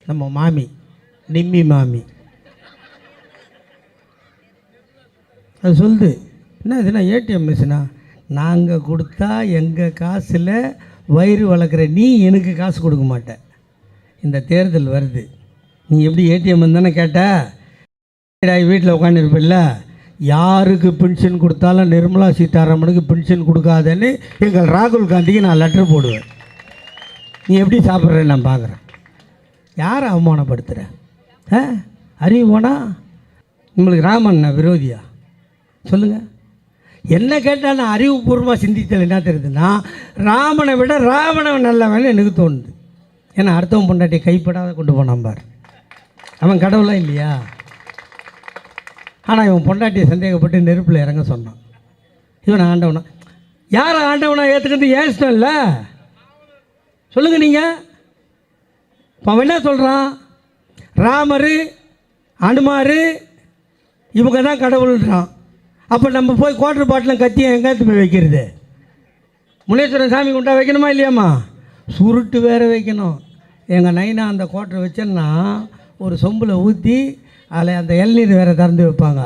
நம்ம மாமி நிம்மி மாமி அது சொல்லுது, என்ன இதுனா ஏடிஎம் மிஷினா? நாங்கள் கொடுத்தா எங்கள் காசில் வயிறு வளர்க்குற நீ எனக்கு காசு கொடுக்க மாட்டேன். இந்த தேர்தல் வருது, நீ எப்படி ஏடிஎம் தானே கேட்ட? வீட்டில் உட்காந்துருப்பில்ல, யாருக்கு பென்ஷன் கொடுத்தாலும் நிர்மலா சீதாராமனுக்கு பென்ஷன் கொடுக்காதேன்னு எங்கள் ராகுல் காந்திக்கு நான் லெட்டர் போடுவேன். நீ எப்படி சாப்பிட்றேன்னு நான் பார்க்குறேன். யாரை அவமானப்படுத்துகிற? அறிவு போனா நம்மளுக்கு ராமன் விரோதியா சொல்லுங்கள்? என்ன கேட்டால் நான் அறிவுபூர்வமாக சிந்தித்தல் என்ன தெரியுதுன்னா, ராமனை விட ராவணன் நல்லவன் எனக்கு தோணுது. ஏன்னா அடுத்தவன் பொண்டாட்டி கைப்படாத கொண்டு போனான் பார், அவன் கடவுளாக இல்லையா? ஆனால் இவன் பொண்டாட்டியை சந்தேகப்பட்டு நெருப்பில் இறங்க சொன்னான். இவன் ஆண்டவனா? யாரை ஆண்டவனா ஏற்றுக்கிறது ஏன் இஷ்டம் இல்லை? சொல்லுங்கள் நீங்கள். இப்போ அவன் என்ன சொல்கிறான்? ராமர் அனுமார் இவங்க தான் கடவுள்ன்றான். அப்போ நம்ம போய் குவார்டர் பாட்டிலும் கத்தியை எங்கேயாவது போய் வைக்கிறது? முனேஸ்வரன் சாமி குண்டா வைக்கணுமா இல்லையாம்மா? சுருட்டு வேறு வைக்கணும். எங்கள் நைனா அந்த குவார்டர் வச்சேன்னா ஒரு சொம்பில் ஊற்றி அதில் அந்த இளநீர் வேறு திறந்து வைப்பாங்க,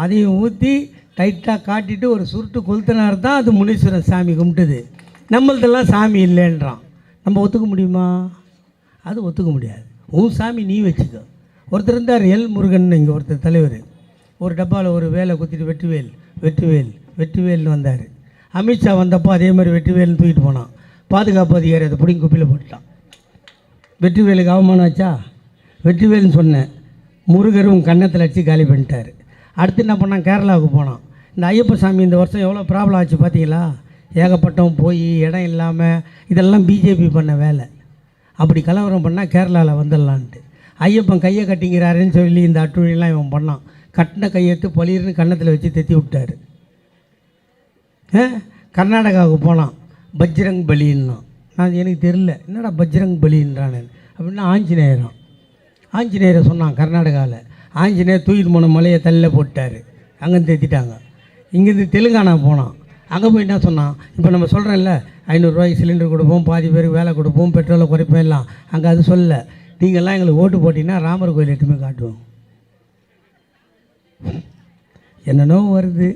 அதையும் ஊற்றி டைட்டாக காட்டிட்டு ஒரு சுருட்டு கொளுத்தினார் தான் அது முனீஸ்வரன் சாமி கும்பிட்டுது. நம்மள்தெல்லாம் சாமி இல்லைன்றான். நம்ம ஒத்துக்க முடியுமா? அது ஒத்துக்க முடியாது. உன் சாமி நீ வச்சுக்கோ. ஒருத்தர் இருந்தார் எல் முருகன், இங்கே ஒருத்தர் தலைவர், ஒரு டப்பாவில் ஒரு வேலை குத்திட்டு வெற்றிவேல் வெற்றிவேல் வெற்றிவேல்னு வந்தார். அமித்ஷா வந்தப்போ அதே மாதிரி வெற்றிவேல்னு தூக்கிட்டு போனான். பாதுகாப்பு அதிகாரி அதை பிடிங்கி குப்பையில் போட்டுட்டான். வெற்றிவேலுக்கு அவமானம் ஆச்சா? வெற்றிவேல்னு சொன்னேன், முருகரும் கன்னத்தில் அடித்து காலி பண்ணிட்டார். அடுத்து என்ன பண்ணான்? கேரளாவுக்கு போனான். இந்த ஐயப்ப சாமி இந்த வருஷம் எவ்வளோ ப்ராப்ளம் ஆச்சு பார்த்தீங்களா? ஏகப்பட்டவன் போய் இடம் இல்லாமல், இதெல்லாம் பிஜேபி பண்ண வேலை. அப்படி கலவரம் பண்ணால் கேரளாவில் வந்துடலான்ட்டு ஐயப்பன் கையை கட்டிங்கிறாருன்னு சொல்லி இந்த அட்டுழியெல்லாம் இவன் பண்ணான். கட்டின கையெடுத்து பளிர்னு கன்னத்தில் வச்சு தெத்தி விட்டார். கர்நாடகாவுக்கு போனான், பஜ்ரங் பலின்னா. நான் எனக்கு தெரியல என்னடா பஜ்ரங் பலின்றானு அப்படின்னா ஆஞ்சநேயரம். ஆஞ்சநேயரை சொன்னான் கர்நாடகாவில். ஆஞ்சநேயர் தூக்கிட்டு போன மலையை தள்ளில் போட்டார், அங்கேருந்து தேத்திட்டாங்க. இங்கேருந்து தெலுங்கானா போனான், அங்கே போய் என்ன சொன்னான்? இப்போ நம்ம சொல்கிறேன்ல 500 ரூபாய்க்கு சிலிண்டர் கொடுப்போம், பாதி பேருக்கு வேலை கொடுப்போம், பெட்ரோலை குறைப்போம் எல்லாம். அங்கே அது சொல்ல, நீங்கள்லாம் எங்களுக்கு ஓட்டு போட்டிங்கன்னா ராமர் கோயில் எட்டுமே காட்டுவோம். என்னென்னோ வருது,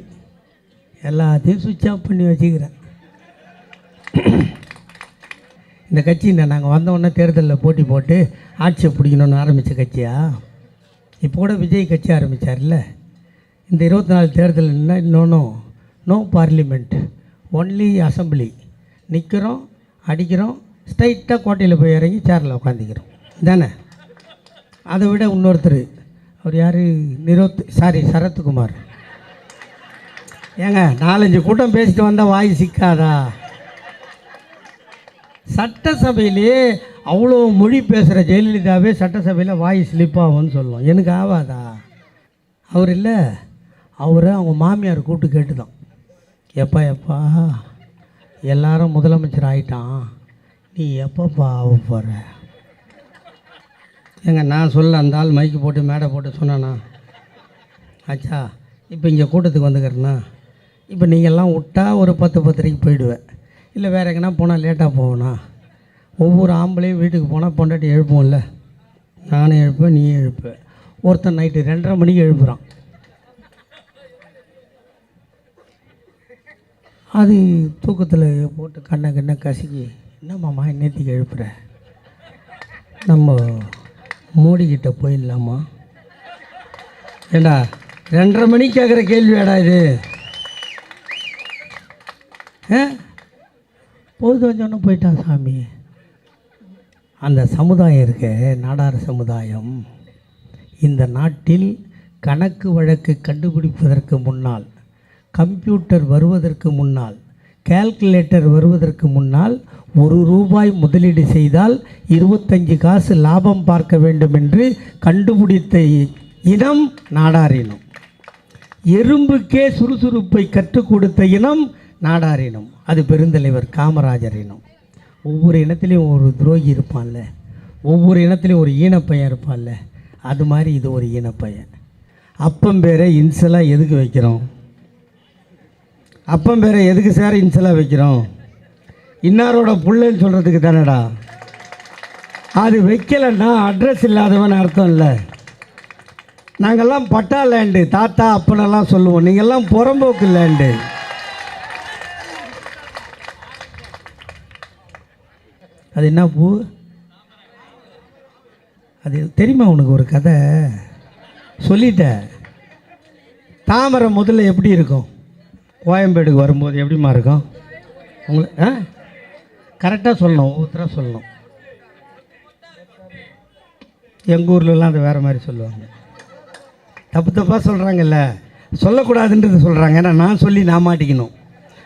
எல்லாத்தையும் சுவிட்ச் ஆஃப் பண்ணி வச்சுக்கிறேன். இந்த கட்சி நாங்கள் வந்தோடனே தேர்தலில் போட்டி போட்டு ஆட்சியை பிடிக்கணும்னு ஆரம்பித்த கட்சியா? இப்போ கூட விஜய் கட்சி ஆரம்பித்தார்ல. இந்த 24 தேர்தல் இன்னொன்றும் நோ பார்லிமெண்ட், ஒன்லி அசம்பிளி. நிற்கிறோம், அடிக்கிறோம், ஸ்ட்ரைட்டாக கோட்டையில் போய் இறங்கி சேரில் உட்காந்துக்கிறோம் தானே. அதை விட இன்னொருத்தர், அவர் யார்? சரத்குமார். ஏங்க 4-5 கூட்டம் பேசிட்டு வந்தால் வாய் சிக்காதா? சட்டசபையிலே அவ்வளோ மொழி பேசுகிற ஜெயலலிதாவே சட்டசபையில் வாய் ஸ்லிப்பாகும்னு சொல்லுவோம். எனக்கு ஆகாதா? அவர் இல்லை, அவரை அவங்க மாமியார் கூப்பிட்டு கேட்டுதான், எப்பா எல்லாரும் முதலமைச்சர் ஆகிட்டான், நீ எப்பப்பா ஆக போகிற? ஏங்க நான் சொல்ல அந்த ஆள் மைக்கு போட்டு மேடை போட்டு சொன்னானா? ஆச்சா, இப்போ இங்கே கூட்டத்துக்கு வந்துக்கிறேன்னா, இப்போ நீங்கள்லாம் விட்டா ஒரு 10-10:30 போயிடுவேன், இல்லை வேறு எங்கன்னா போனால் லேட்டாக போவேண்ணா. ஒவ்வொரு ஆம்பளையும் வீட்டுக்கு போனால் பொண்டாட்டி எழுப்புவோம்ல, நானும் எழுப்பேன், நீயும் எழுப்பேன். ஒருத்தன் நைட்டு 2:30 மணிக்கு எழுப்புறான். அது தூக்கத்தில் போட்டு கண்ணை கசக்கி, என்னம்மாம்மா நேற்றுக்கு எழுப்புற, நம்ம மோடிக்கிட்ட போயிடலாமா? ஏண்டா 2:30 மணிக்கு கேட்குற கேள்வியாடா இது? பொழுது வந்தோடனே போயிட்டான் சாமி. அந்த சமுதாயம் இருக்க, நாடார் சமுதாயம், இந்த நாட்டில் கணக்கு வழக்கு கண்டுபிடிப்பதற்கு முன்னால், கம்ப்யூட்டர் வருவதற்கு முன்னால், கால்குலேட்டர் வருவதற்கு முன்னால் 1 ரூபாய் முதலீடு செய்தால் 25 காசு லாபம் பார்க்க வேண்டும் என்று கண்டுபிடித்த இனம் நாடார் இனம். எறும்புக்கே சுறுசுறுப்பை கற்றுக் கொடுத்த இனம் நாடார் இனம். அது பெருந்தலைவர் காமராஜர் இனம். ஒவ்வொரு இனத்துலேயும் ஒரு துரோகி இருப்பான்ல, ஒவ்வொரு இனத்துலேயும் ஒரு ஈனப்பையன் இருப்பான்ல, அது மாதிரி இது ஒரு ஈனப்பையன். அப்பம் பேரை இன்சலாக எதுக்கு வைக்கிறோம்? அப்பம் பேரை எதுக்கு சார் இன்சலாக வைக்கிறோம்? இன்னாரோட புள்ளைன்னு சொல்கிறதுக்கு தானடா. அது வைக்கலைன்னா அட்ரஸ் இல்லாதவன் அர்த்தம் இல்லை. நாங்கள்லாம் பட்டா லேண்டு, தாத்தா அப்பனெல்லாம் சொல்லுவோம். நீங்கள்லாம் புறம்போக்கு லேண்டு. அது என்ன பூ? அது தெரியுமா உனக்கு? ஒரு கதை சொல்லிட்ட. தாமரை முதல்ல எப்படி இருக்கும்? கோயம்பேடுக்கு வரும்போது எப்படிமா இருக்கும்? உங்களுக்கு கரெக்டாக சொல்லணும், ஒவ்வொருத்தராக சொல்லணும். எங்கள் ஊர்லலாம் அது வேறு மாதிரி சொல்லுவாங்க. தப்பு தப்பாக சொல்கிறாங்கல்ல, சொல்லக்கூடாதுன்றது சொல்கிறாங்க. ஏன்னா நான் சொல்லி நான் மாட்டிக்கணும்.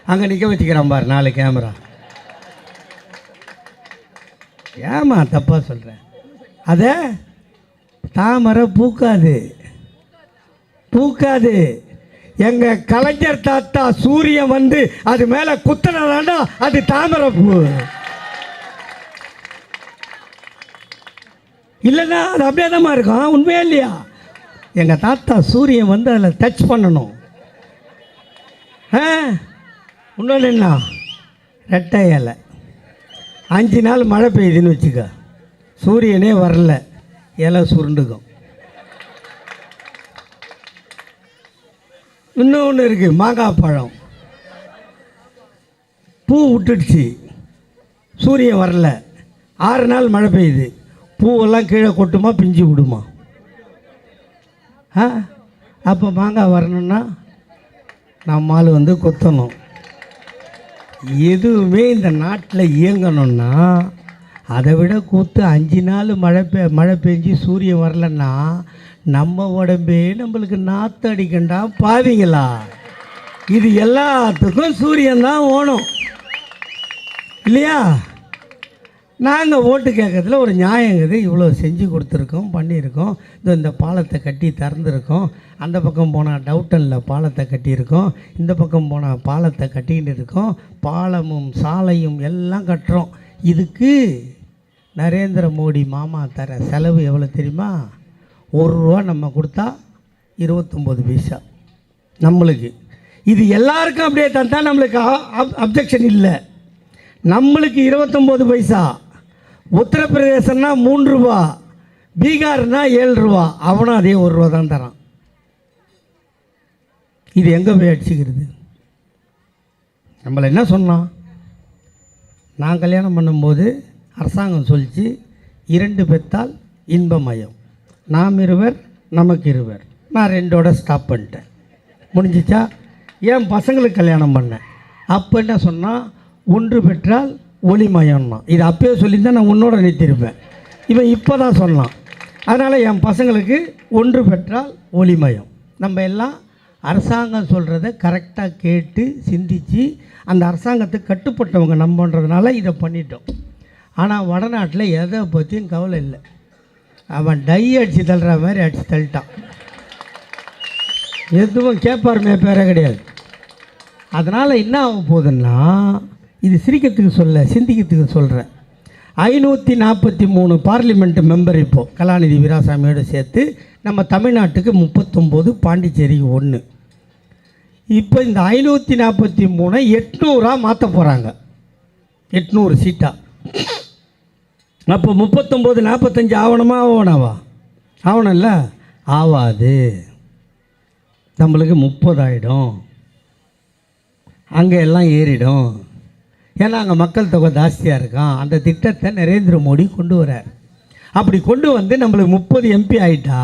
அங்கே நிற்க வச்சுக்கிறான் பாரு 4 கேமரா. ஏமா தப்பாக சொல்கிறேன்? அதை தாமரை பூக்காது, பூக்காது. எங்கள் கலைஞர் தாத்தா சூரியன் வந்து அது மேலே குத்தனதாண்டா அது தாமரை பூ. இல்லைன்னா அது அப்படியே தான் இருக்கும். உண்மையா இல்லையா? எங்கள் தாத்தா சூரியன் வந்து அதில் டச் பண்ணணும். இன்னொன்று என்ன, ரெட்டை இலை. 5 நாள் மழை பெய்யுதுன்னு வச்சுக்க, சூரியனே வரல, இலை சுருண்டுக்கும். இன்னொன்று இருக்குது, மாங்காய் பழம். பூ விட்டுடுச்சு, சூரியன் வரல, 6 நாள் மழை பெய்யுது, பூவெல்லாம் கீழே கொட்டுமா பிஞ்சு விடுமா? அப்போ மாங்காய் வரணும்னா நம்மால் வந்து கொத்தணும். எதுவுமே இந்த நாட்டில் இயங்கணும்னா அதை விட கூத்து 5 நாள் மழை பெஞ்சு சூரியன் வரலன்னா நம்ம உடம்பே நம்மளுக்கு நாற்று அடிக்கண்டா பாவீங்களா. இது எல்லாத்துக்கும் சூரியன் தான் ஓணும் இல்லையா? நாங்கள் ஓட்டு கேட்கறதுல ஒரு நியாயங்குது. இவ்வளோ செஞ்சு கொடுத்துருக்கோம், பண்ணியிருக்கோம். இந்த பாலத்தை கட்டி திறந்துருக்கோம். அந்த பக்கம் போனால் டவுட்டனில் பாலத்தை கட்டியிருக்கோம், இந்த பக்கம் போனால் பாலத்தை கட்டிக்கிட்டு இருக்கோம். பாலமும் சாலையும் எல்லாம் கட்டுறோம். இதுக்கு நரேந்திர மோடி மாமா தர செலவு எவ்வளோ தெரியுமா? ₹1 நம்ம கொடுத்தா 29 பைசா நம்மளுக்கு. இது எல்லாருக்கும் அப்படியே தந்தால் நம்மளுக்கு அப்ஜெக்ஷன் இல்லை. நம்மளுக்கு 29 பைசா. உத்தரப்பிரதேசம்னா ₹3, பீகார்னா ₹7. அவனும் அதே ₹1 தான் தரான். இது எங்கே போய் அடிச்சுக்கிறது? நம்மளை என்ன சொன்னான்? நான் கல்யாணம் பண்ணும்போது அரசாங்கம் சொல்லிச்சு, 2 பெற்றால் இன்பமயம், நாம் இருவர் நமக்கு இருவர். நான் 2ஓட ஸ்டாப் பண்ணிட்டேன். முடிஞ்சிச்சா? என் பசங்களுக்கு கல்யாணம் பண்ணேன். அப்போ என்ன சொன்னால், 1 பெற்றால் ஒளிமயம்னா. இது அப்பயே சொல்லியிருந்தால் நான் உன்னோட நிறுத்தியிருப்பேன். இவன் இப்போ தான் சொன்னான். அதனால் என் பசங்களுக்கு 1 பெற்றால் ஒளிமயம். நம்ம எல்லாம் அரசாங்கம் சொல்கிறத கரெக்டாக கேட்டு சிந்தித்து அந்த அரசாங்கத்துக்கு கட்டுப்பட்டவங்க நம்மன்றதுனால இதை பண்ணிட்டோம். ஆனால் வடநாட்டில் எதை பற்றியும் கவலை இல்லை. அவன் டை அடித்து தள்ளுற மாதிரி அடித்து தள்ளிட்டான். எதுவும் கேட்பார் மேப்பேரே கிடையாது. அதனால் என்ன ஆக போகுதுன்னா, இது சிரிக்கிறதுக்கு சொல்ல, சிந்திக்கிறதுக்கு சொல்கிறேன். 543 பார்லிமெண்ட் மெம்பர் இப்போது கலாநிதி வீராசாமியோடு சேர்த்து நம்ம தமிழ்நாட்டுக்கு 39, பாண்டிச்சேரிக்கு 1. இப்போ இந்த 543 800 மாற்ற போகிறாங்க. 800 சீட்டாக. அப்போ 39 45 ஆவணமா? ஆவணம் இல்லை, ஆவாது. நம்மளுக்கு 30 ஆகிடும். அங்கே எல்லாம் ஏறிடும். ஏன்னா அங்கே மக்கள் தொகை ஜாஸ்தியாக இருக்கான். அந்த திட்டத்தை நரேந்திர மோடி கொண்டு வரார். அப்படி கொண்டு வந்து நம்மளுக்கு 30 MP ஆகிட்டா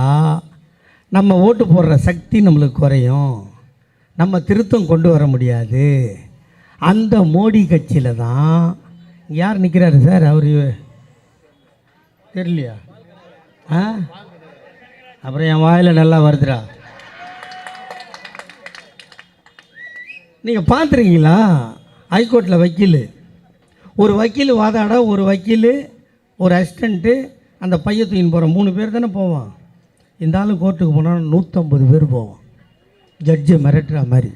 நம்ம ஓட்டு போடுற சக்தி நம்மளுக்கு குறையும். நம்ம திருத்தம் கொண்டு வர முடியாது. அந்த மோடி கட்சியில் தான் யார் நிற்கிறாரு சார்? அவர் தெரியலையா? அப்புறம் என் வாயில் நல்லா வருதுடா. நீங்கள் பார்த்துருக்கீங்களா? ஹைகோர்ட்டில் ஒரு வக்கீல் வாதாட, ஒரு வக்கீல், ஒரு அசிஸ்டண்ட்டு, அந்த பைய தூக்கின்னு போகிறோம். 3 பேர் தானே போவான். இந்த ஆளும் கோர்ட்டுக்கு போனால் 150 பேர் போவான். ஜட்ஜை மிரட்டுற மாதிரி.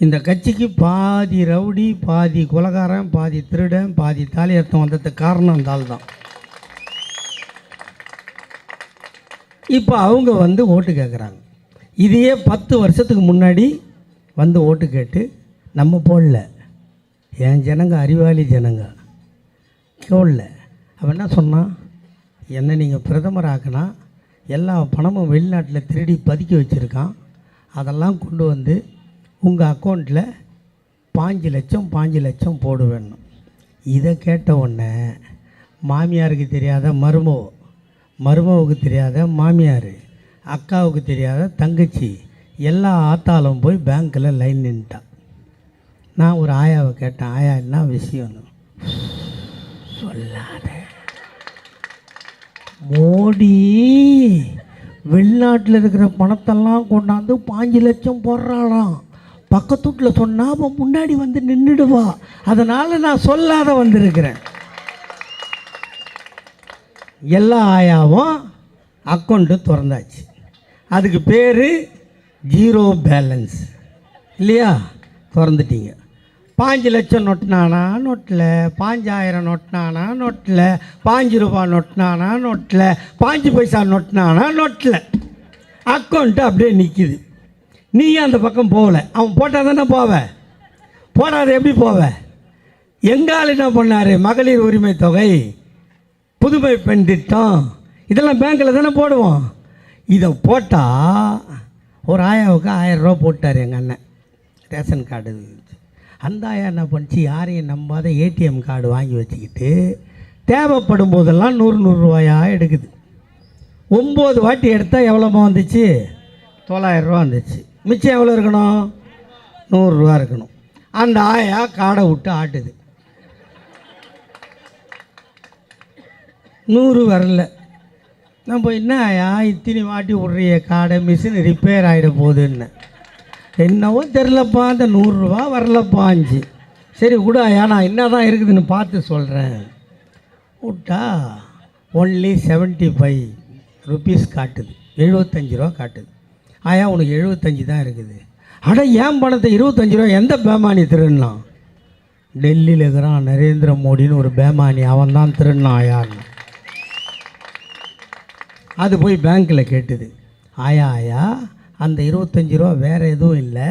இந்த கட்சிக்கு பாதி ரவுடி, பாதி கொலகாரன், பாதி திருடன், பாதி தாலியர்த்தம் வந்ததுக்கு காரணம் அந்த ஆள் தான். இப்போ அவங்க வந்து ஓட்டு கேட்குறாங்க. இதையே 10 வருஷத்துக்கு முன்னாடி வந்து ஓட்டு கேட்டு நம்ம போடல. என் ஜனங்க அறிவாளி ஜனங்க. நிற்கவில்ல. அவன் என்ன சொன்னான், என்னை நீங்கள் பிரதமர் ஆக்கினா எல்லா பணமும் வெளிநாட்டில் திருடி பதுக்கி வச்சுருக்கான், அதெல்லாம் கொண்டு வந்து உங்கள் அக்கௌண்ட்டில் 5 லட்சம் போடுவேணும். இதை கேட்ட உடனே மாமியாருக்கு தெரியாத மருமவுக்கு தெரியாத மாமியார், அக்காவுக்கு தெரியாத தங்கச்சி, எல்லா ஆத்தாலும் போய் பேங்க்கில் லைன் நின்ட்டான். நான் ஒரு ஆயாவை கேட்டேன், ஆயா என்ன விஷயம்னு. சொல்லாத, மோடி வெளிநாட்டில் இருக்கிற பணத்தெல்லாம் கொண்டாந்து 5 லட்சம் போடுறாளாம். பக்கத்து வீட்டில் சொன்னால் அவன் முன்னாடி வந்து நின்றுடுவா, அதனால் நான் சொல்லாத வந்திருக்கிறேன். எல்லா ஆயாவும் அக்கௌண்ட்டு திறந்தாச்சு. அதுக்கு பேர் ஜீரோ பேலன்ஸ் இல்லையா? திறந்துட்டீங்க. 5 லட்சம் நொட்டினானா நோட்டில், 5000 நொட்டினானா நோட்டில், 5 ரூபா நொட்டினானா நோட்டில், 5 பைசா நொட்டினானா நோட்டில். அக்கௌண்ட்டு அப்படியே நிற்கிது. நீ அந்த பக்கம் போகலை. அவன் போட்டால் தானே போவேன், போடாத எப்படி போவேன்? எங்கால் என்ன பண்ணார், மகளிர் உரிமை தொகை, புதுமை பெண் திட்டம், இதெல்லாம் பேங்க்கில் தானே போடுவோம். இதை போட்டால் ஒரு ஆயாவுக்கு 1000 ரூபா போட்டார் எங்கள் அண்ணன், ரேஷன் கார்டு. அந்த ஆயா என்ன பண்ணிச்சு, யாரையும் நம்பாத ஏடிஎம் கார்டு வாங்கி வச்சுக்கிட்டு தேவைப்படும் போதெல்லாம் 100 ரூபாயா எடுக்குது. 9 வாட்டி எடுத்தால் எவ்வளோமா வந்துச்சு? 900 ரூபா வந்துச்சு. மிச்சம் எவ்வளோ இருக்கணும்? 100 ரூபா இருக்கணும். அந்த ஆயா காடை விட்டு ஆட்டுது, 100 வரல. நம்ம என்ன ஆயா இத்தனை வாட்டி விட்றிய காடை, மிஷின் ரிப்பேர் ஆகிட போகுதுன்னு. என்னவோ தெரிலப்பா, அந்த 100 ரூபா வரலப்பா. 5 சரி விடு ஆயா, நான் என்ன தான் இருக்குதுன்னு பார்த்து சொல்கிறேன். விட்டா ஒன்லி 75 ருபீஸ் காட்டுது, 75 ரூபா காட்டுது. ஆயா உனக்கு 75 தான் இருக்குது. அட ஏன் பணத்தை 25 ரூபா எந்த பேமானி திருடலாம்? டெல்லியில் இருக்கிறான் நரேந்திர மோடின்னு ஒரு பேமானி, அவன் தான் திருடனான் ஆயான்னு. அது போய் பேங்க்கில் கேட்டுது, ஆயா ஆயா அந்த 25 ரூபா வேறு எதுவும் இல்லை,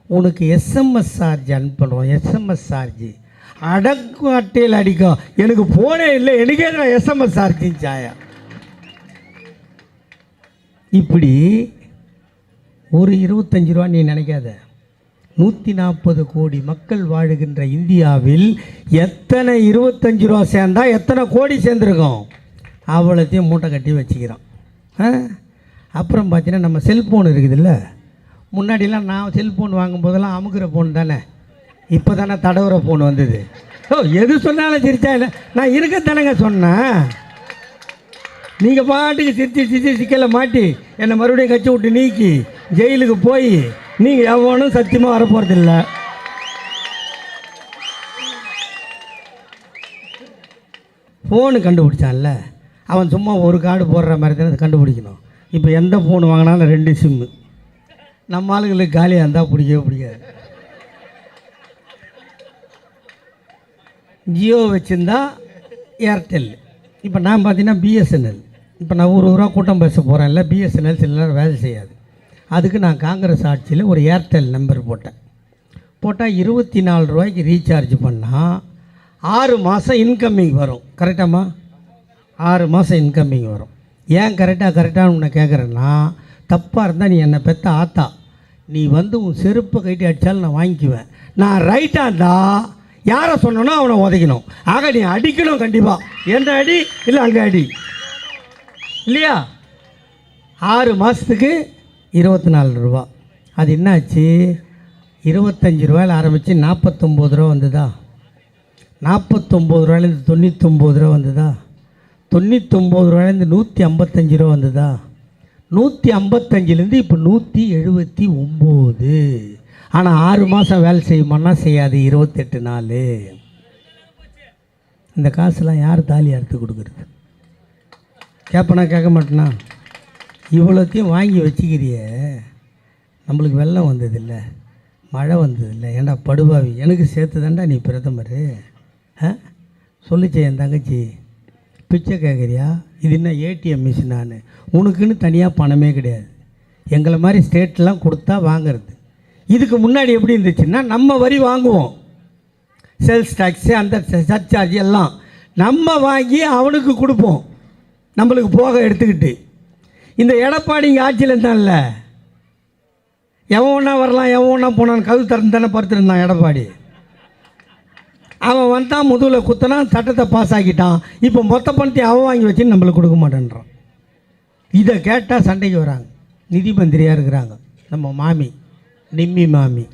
உனக்கு எஸ்எம்எஸ் சார்ஜ் அனுப்பணும். எஸ்எம்எஸ் சார்ஜ் அடக்கு அட்டையில் அடிக்கும், எனக்கு போனே இல்லை, எனக்கே தான் எஸ்எம்எஸ் சார்ஜிச்சு ஆயா. இப்படி ஒரு 25 ரூபா நீ நினைக்காத. 140 கோடி மக்கள் வாழுகின்ற இந்தியாவில் எத்தனை 25 ரூபா சேர்ந்தா எத்தனை கோடி சேர்ந்துருக்கோம்? அவ்வளோத்தையும் மூட்டை கட்டி வச்சுக்கிறான். அப்புறம் பார்த்தீங்கன்னா நம்ம செல்ஃபோன் இருக்குதுல்ல, முன்னாடிலாம் நான் செல்ஃபோன் வாங்கும்போதெல்லாம் அமுக்கிற ஃபோன் தானே, இப்போ தானே தடவுற ஃபோன் வந்தது. எது சொன்னாலும் சிரிச்சா இல்லை, நான் இருக்க தானேங்க சொன்னேன். நீங்கள் பாட்டுக்கு சிரிச்சு சிக்கலை மாட்டி என்னை மறுபடியும் கட்சி விட்டு நீக்கி ஜெயிலுக்கு போய் நீங்கள் எவனும் சத்தியமாக வரப்போகிறதில்ல. ஃபோனு கண்டுபிடிச்சான்ல, அவன் சும்மா ஒரு கார்டு போடுற மாதிரி தானே கண்டுபிடிக்கணும். இப்போ எந்த ஃபோன் வாங்கினாலும் 2 சிம்மு. நம்ம ஆளுங்களுக்கு காலியாக இருந்தால் பிடிக்கவே பிடிக்காது. ஜியோ வச்சுருந்தா ஏர்டெல். இப்போ நான் பார்த்தீங்கன்னா பிஎஸ்என்எல். இப்போ நான் ஊரா கூட்டம் பேச போகிறேன்ல, பிஎஸ்என்எல் சில நேரம் வேலை செய்யாது. அதுக்கு நான் காங்கிரஸ் ஆட்சியில் ஒரு ஏர்டெல் நம்பர் போட்டால் 24 ரூபாய்க்கு ரீசார்ஜ் பண்ணால் 6 மாதம் இன்கம்மிங் வரும். கரெக்டாம்மா? 6 மாதம் இன்கம்மிங் வரும். ஏன் கரெக்டாக உன்னை கேட்குறேன்னா, தப்பாக இருந்தால் நீ என்னை பெற்ற ஆத்தா, நீ வந்து உன் செருப்பை கைட்டி அடித்தாலும் நான் வாங்கிக்குவேன். நான் ரைட்டாக இருந்தால் யாரை சொன்னனோ அவனை உதைக்கணும். ஆக நீ அடிக்கணும் கண்டிப்பாக. எந்த அடி இல்லை அங்கே அடி இல்லையா? 6 மாதத்துக்கு 24 ரூபா. அது என்னாச்சு? 25 ரூபாயில் ஆரம்பித்து 49 ரூபா வந்ததா? 49 ரூபாயிலேருந்து 99 ரூபா வந்ததா? 99 ரூபாயிலேருந்து 155 ரூபா வந்ததா? 155லேருந்து இப்போ 179. ஆனால் 6 மாதம் வேலை செய்யுமான்னா செய்யாது, 28 நாள். இந்த காசுலாம் யார் தாலி அறுத்து கொடுக்குறது? கேட்பனா கேட்க மாட்டேனா? இவ்வளோத்தையும் வாங்கி வச்சுக்கிறிய, நம்மளுக்கு வெள்ளம் வந்ததில்லை, மழை வந்ததில்லை. ஏன்டா படுபாவி, எனக்கு சேர்த்து தான்டா நீ பிரதமர். சொல்லிச்சே என் தங்கச்சி, பிச்சை கேட்குறியா? இது என்ன ஏடிஎம் மிஷினான்னு? உனக்குன்னு தனியாக பணமே கிடையாது. எங்களை மாதிரி ஸ்டேட்லாம் கொடுத்தா வாங்கிறது. இதுக்கு முன்னாடி எப்படி இருந்துச்சுன்னா, நம்ம வரி வாங்குவோம், சேல்ஸ் டேக்ஸு, அந்த சர்ச்சார்ஜ் எல்லாம் நம்ம வாங்கி அவனுக்கு கொடுப்போம், நம்மளுக்கு போக எடுத்துக்கிட்டு. இந்த எடப்பாடி இங்கே ஆட்சியில் இருந்தான்ல, எவன் ஒன்றா வரலாம் எவன் ஒன்றா போனான்னு கதவு திறந்து தானே படுத்துருந்தான் எடப்பாடி. அவன் வந்தான், முதுகில் குத்தினான், சட்டத்தை பாஸ் ஆக்கிட்டான். இப்போ மொத்த பணத்தை அவன் வாங்கி வச்சுன்னு நம்மளுக்கு கொடுக்க மாட்டேன்றான். இதை கேட்டால் சண்டைக்கு வராங்க. நிதி மந்திரியாக இருக்கிறாங்க நம்ம மாமி, நிம்மி மாமி.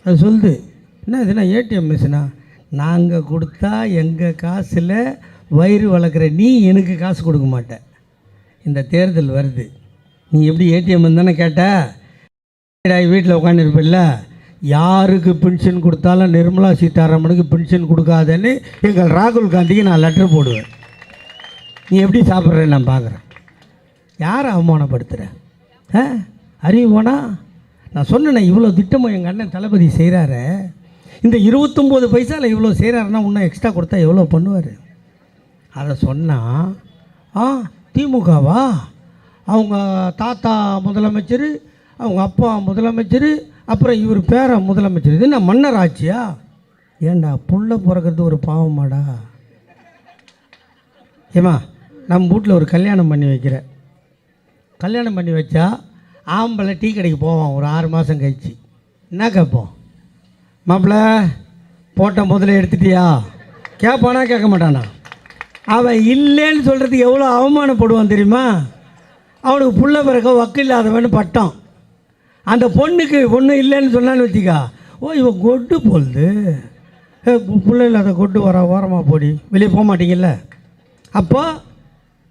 அது சொல்லுது, என்ன இதுனா ஏடிஎம் மிஷினா? நாங்கள் கொடுத்தா எங்கள் காசில் வயிறு வளர்க்குற நீ எனக்கு காசு கொடுக்க மாட்டேன். இந்த தேர்தல் வருது, நீ எப்படி ஏடிஎம் தானே கேட்ட? வீட்டில் உட்காந்துருப்பில்ல, யாருக்கு பென்ஷன் கொடுத்தாலும் நிர்மலா சீதாராமனுக்கு பென்ஷன் கொடுக்காதேன்னு எங்கள் ராகுல் காந்திக்கு நான் லெட்டர் போடுவேன். நீ எப்படி சாப்பிட்றேன்னு நான் பார்க்குறேன். யாரை அவமானப்படுத்துகிறேன்? அறிவு போனா? நான் சொன்னேன், இவ்வளோ திட்டமும் எங்கள் அண்ணன் தளபதி செய்கிறாரு. இந்த 29 பைசாவில் இவ்வளோ செய்கிறாருன்னா இன்னும் எக்ஸ்ட்ரா கொடுத்தா எவ்வளோ பண்ணுவார்? அதை சொன்னால் திமுகவா, அவங்க தாத்தா முதலமைச்சர், அவங்க அப்பா முதலமைச்சர், அப்புறம் இவர் பேர முதலமைச்சர், இது நான் மன்னர் ஆட்சியா? ஏண்டா புள்ள பிறக்கிறது ஒரு பாவமாடா? ஏமா நம்ம வீட்டில் ஒரு கல்யாணம் பண்ணி வைக்கிற, கல்யாணம் பண்ணி வச்சா ஆம்பளை டீ கடைக்கு போவான் ஒரு 6 மாதம் கழிச்சு. என்ன கேட்போம்? மாப்பிள்ள போட்ட முதல்ல எடுத்துட்டியா கேட்பானா கேட்க மாட்டானா? அவன் இல்லைன்னு சொல்கிறதுக்கு எவ்வளோ அவமானப்படுவான் தெரியுமா? அவனுக்கு புள்ள பிறக்க வக்கு இல்லாதவன்னு பட்டம். அந்த பொண்ணுக்கு பொண்ணு இல்லைன்னு சொன்னான்னு வச்சுக்கா, ஓ இவன் கொட்டு போகுது, பிள்ளை இல்லாத கொட்டு வர ஓரமாக போடி, வெளியே போக மாட்டீங்கல்ல. அப்போ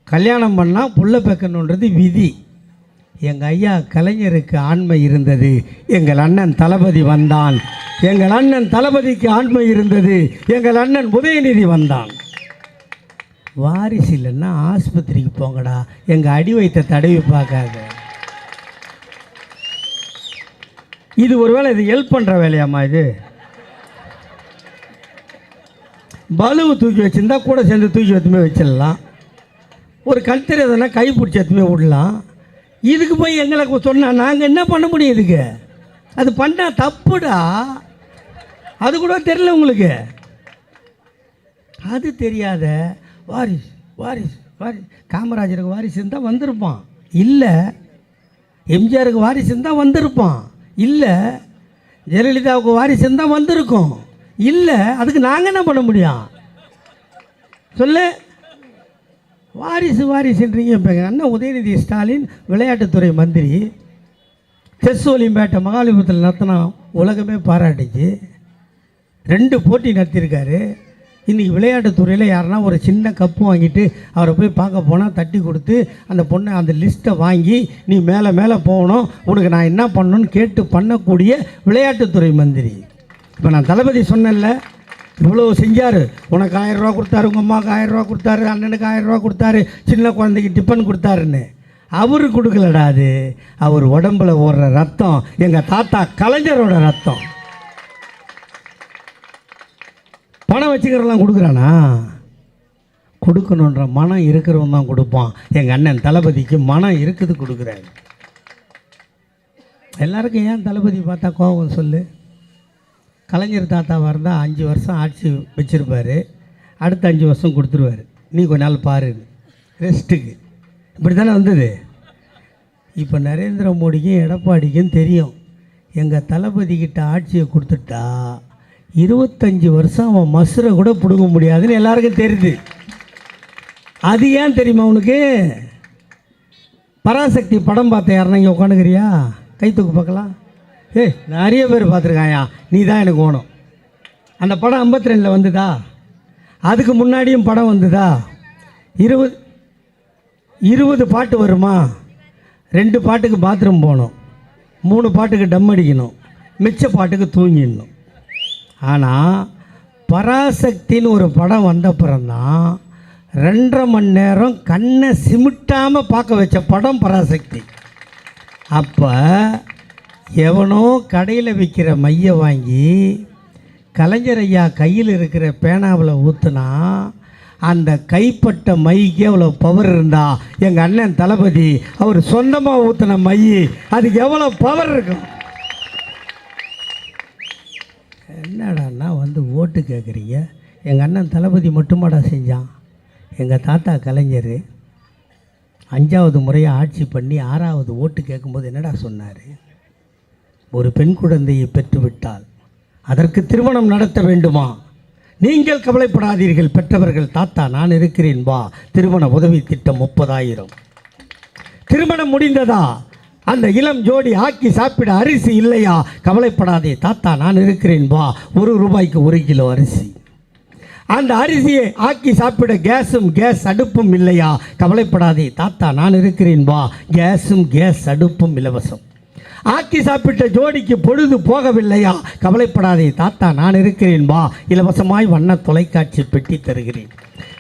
கல்யாணம் பண்ணால் புள்ள பெக்கணுன்றது விதி. எங்கள் ஐயா கலைஞருக்கு ஆண்மை இருந்தது, எங்கள் அண்ணன் தளபதி வந்தான். எங்கள் அண்ணன் தளபதிக்கு ஆண்மை இருந்தது, எங்கள் அண்ணன் உதயநிதி வந்தான். வாரிசு இல்லைன்னா ஆஸ்பத்திரிக்கு போங்கடா, எங்கள் அடி வைத்த தடவி பார்க்காத. இது ஒருவேளை இது ஹெல்ப் பண்ணுற வேலையாம்மா? இது பலுவை தூக்கி வச்சுருந்தா கூட சேர்ந்து தூக்கி வச்சுமே வச்சிடலாம். ஒரு கல்தறி எதுனா கை பிடிச்சி எத்துமே விடலாம். இதுக்கு போய் எங்களுக்கு சொன்னால் நாங்கள் என்ன பண்ண முடியும்? இதுக்கு அது பண்ணால் தப்புடா. அது கூட தெரியல உங்களுக்கு. அது தெரியாத வாரிசு வாரிசு வாரிசு. காமராஜருக்கு வாரிசு இருந்தால் வந்திருப்பான், இல்லை. எம்ஜிஆருக்கு வாரிசு இருந்தால் வந்திருப்பான், இல்லை. ஜெயலலிதாவுக்கு வாரிசு இருந்தால் வந்திருக்கோம், இல்லை. அதுக்கு நாங்கள் என்ன பண்ண முடியும் சொல்லு? வாரிசு வாரிசுன்றீங்க. இப்போ எங்கள் அண்ணன் உதயநிதி ஸ்டாலின் விளையாட்டுத்துறை மந்திரி, செஸ் ஒலிம்பியாட்டை மகாலிபுரத்தில் நடத்தினா உலகமே பாராட்டுச்சு. 2 போட்டி நடத்தியிருக்காரு. இன்றைக்கி விளையாட்டுத்துறையில் யாருன்னா ஒரு சின்ன கப்பு வாங்கிட்டு அவரை போய் பார்க்க போனால் தட்டி கொடுத்து அந்த பொண்ணை அந்த லிஸ்ட்டை வாங்கி நீ மேலே மேலே போகணும், உனக்கு நான் என்ன பண்ணணும்னு கேட்டு பண்ணக்கூடிய விளையாட்டுத்துறை மந்திரி. இப்போ நான் தளபதி சொன்னேன்ல, இவ்வளோ செஞ்சார். உனக்கு 1000 ரூபா கொடுத்தாரு, உங்கள் அம்மாவுக்கு 1000 ரூபா கொடுத்தாரு, அண்ணனுக்கு 1000 ரூபா கொடுத்தாரு, சின்ன குழந்தைக்கு டிஃபன் கொடுத்தாருன்னு. அவரு கொடுக்கலடா, அது அவர் உடம்புல ஓடுற ரத்தம் எங்கள் தாத்தா கலைஞரோட ரத்தம். பணம் வச்சுக்கிறலாம் கொடுக்குறானா? கொடுக்கணுன்ற மனம் இருக்கிறவன் தான் கொடுப்பான். எங்கள் அண்ணன் தளபதிக்கு மனம் இருக்குது, கொடுக்குறாரு. எல்லாருக்கும் ஏன் தளபதி பார்த்தா கோபம் சொல்லு? கலைஞர் தாத்தாவாக இருந்தால் 5 வருஷம் ஆட்சி வச்சுருப்பார், அடுத்த 5 வருஷம் கொடுத்துருவார், நீ கொஞ்ச நாள் பாரு ரெஸ்ட்டுக்கு. இப்படி தானே வந்தது. இப்போ நரேந்திர மோடிக்கும் எடப்பாடிக்கும் தெரியும், எங்கள் தளபதிக்கிட்ட ஆட்சியை கொடுத்துட்டா 25 வருஷம் அவன் மசுரை கூட பிடுங்க முடியாதுன்னு எல்லாருக்கும் தெரியுது. அது ஏன் தெரியுமா உனக்கு? பராசக்தி படம் பார்த்த யாருன்னா இங்கே உட்காந்துக்கிறியா? கை தூக்கு பார்க்கலாம். நிறைய பேர் பார்த்துருக்காயா, நீ தான் எனக்கு வேணும். அந்த படம் 52 வந்துதா? அதுக்கு முன்னாடியும் படம் வந்துதா? 20 பாட்டு வருமா? 2 பாட்டுக்கு பாத்ரூம் போகணும், 3 பாட்டுக்கு டம் அடிக்கணும், மிச்ச பாட்டுக்கு தூங்கிடணும். ஆனால் பராசக்தின்னு ஒரு படம் வந்தப்புறம்தான் 2.5 மணி நேரம் கண்ணை சிமிட்டாமல் பார்க்க வச்ச படம் பராசக்தி. அப்போ எவனோ கடையில் விற்கிற மையை வாங்கி கலைஞர் ஐயா கையில் இருக்கிற பேனாவில் ஊற்றுனா அந்த கைப்பட்ட மைக்கு எவ்வளோ பவர் இருந்தா, எங்கள் அண்ணன் தளபதி அவர் சொந்தமாக ஊற்றின மை அதுக்கு எவ்வளோ பவர் இருக்கும்? என்னடான்னா வந்து ஓட்டு கேட்குறீங்க, எங்கள் அண்ணன் தளபதி மட்டுமாடா செஞ்சான். எங்கள் தாத்தா கலைஞர் 5வது முறையாக ஆட்சி பண்ணி 6வது ஓட்டு கேட்கும்போது என்னடா சொன்னார்? ஒரு பெண் குழந்தையை பெற்றுவிட்டால் அதற்கு திருமணம் நடத்த வேண்டுமா? நீங்கள் கவலைப்படாதீர்கள், பெற்றவர்கள் தாத்தா நான் இருக்கிறேன் வா. திருமண உதவி திட்டம் 30,000. திருமணம் முடிந்ததா? அந்த இளம் ஜோடி ஆக்கி சாப்பிட அரிசி இல்லையா? கவலைப்படாதே தாத்தா நான் இருக்கிறேன் வா. 1 ரூபாய்க்கு 1 கிலோ அரிசி. அந்த அரிசியை ஆக்கி சாப்பிட கேஸ் அடுப்பும் இல்லையா? கவலைப்படாதே தாத்தா நான் இருக்கிறேன் வா. கேஸ் அடுப்பும் இலவசம். ஆக்கி சாப்பிட்ட ஜோடிக்கு பொழுது போகவில்லையா? கவலைப்படாதே தாத்தா நான் இருக்கிறேன் வா. இலவசமாய் வண்ண தொலைக்காட்சி பெட்டி தருகிறேன்.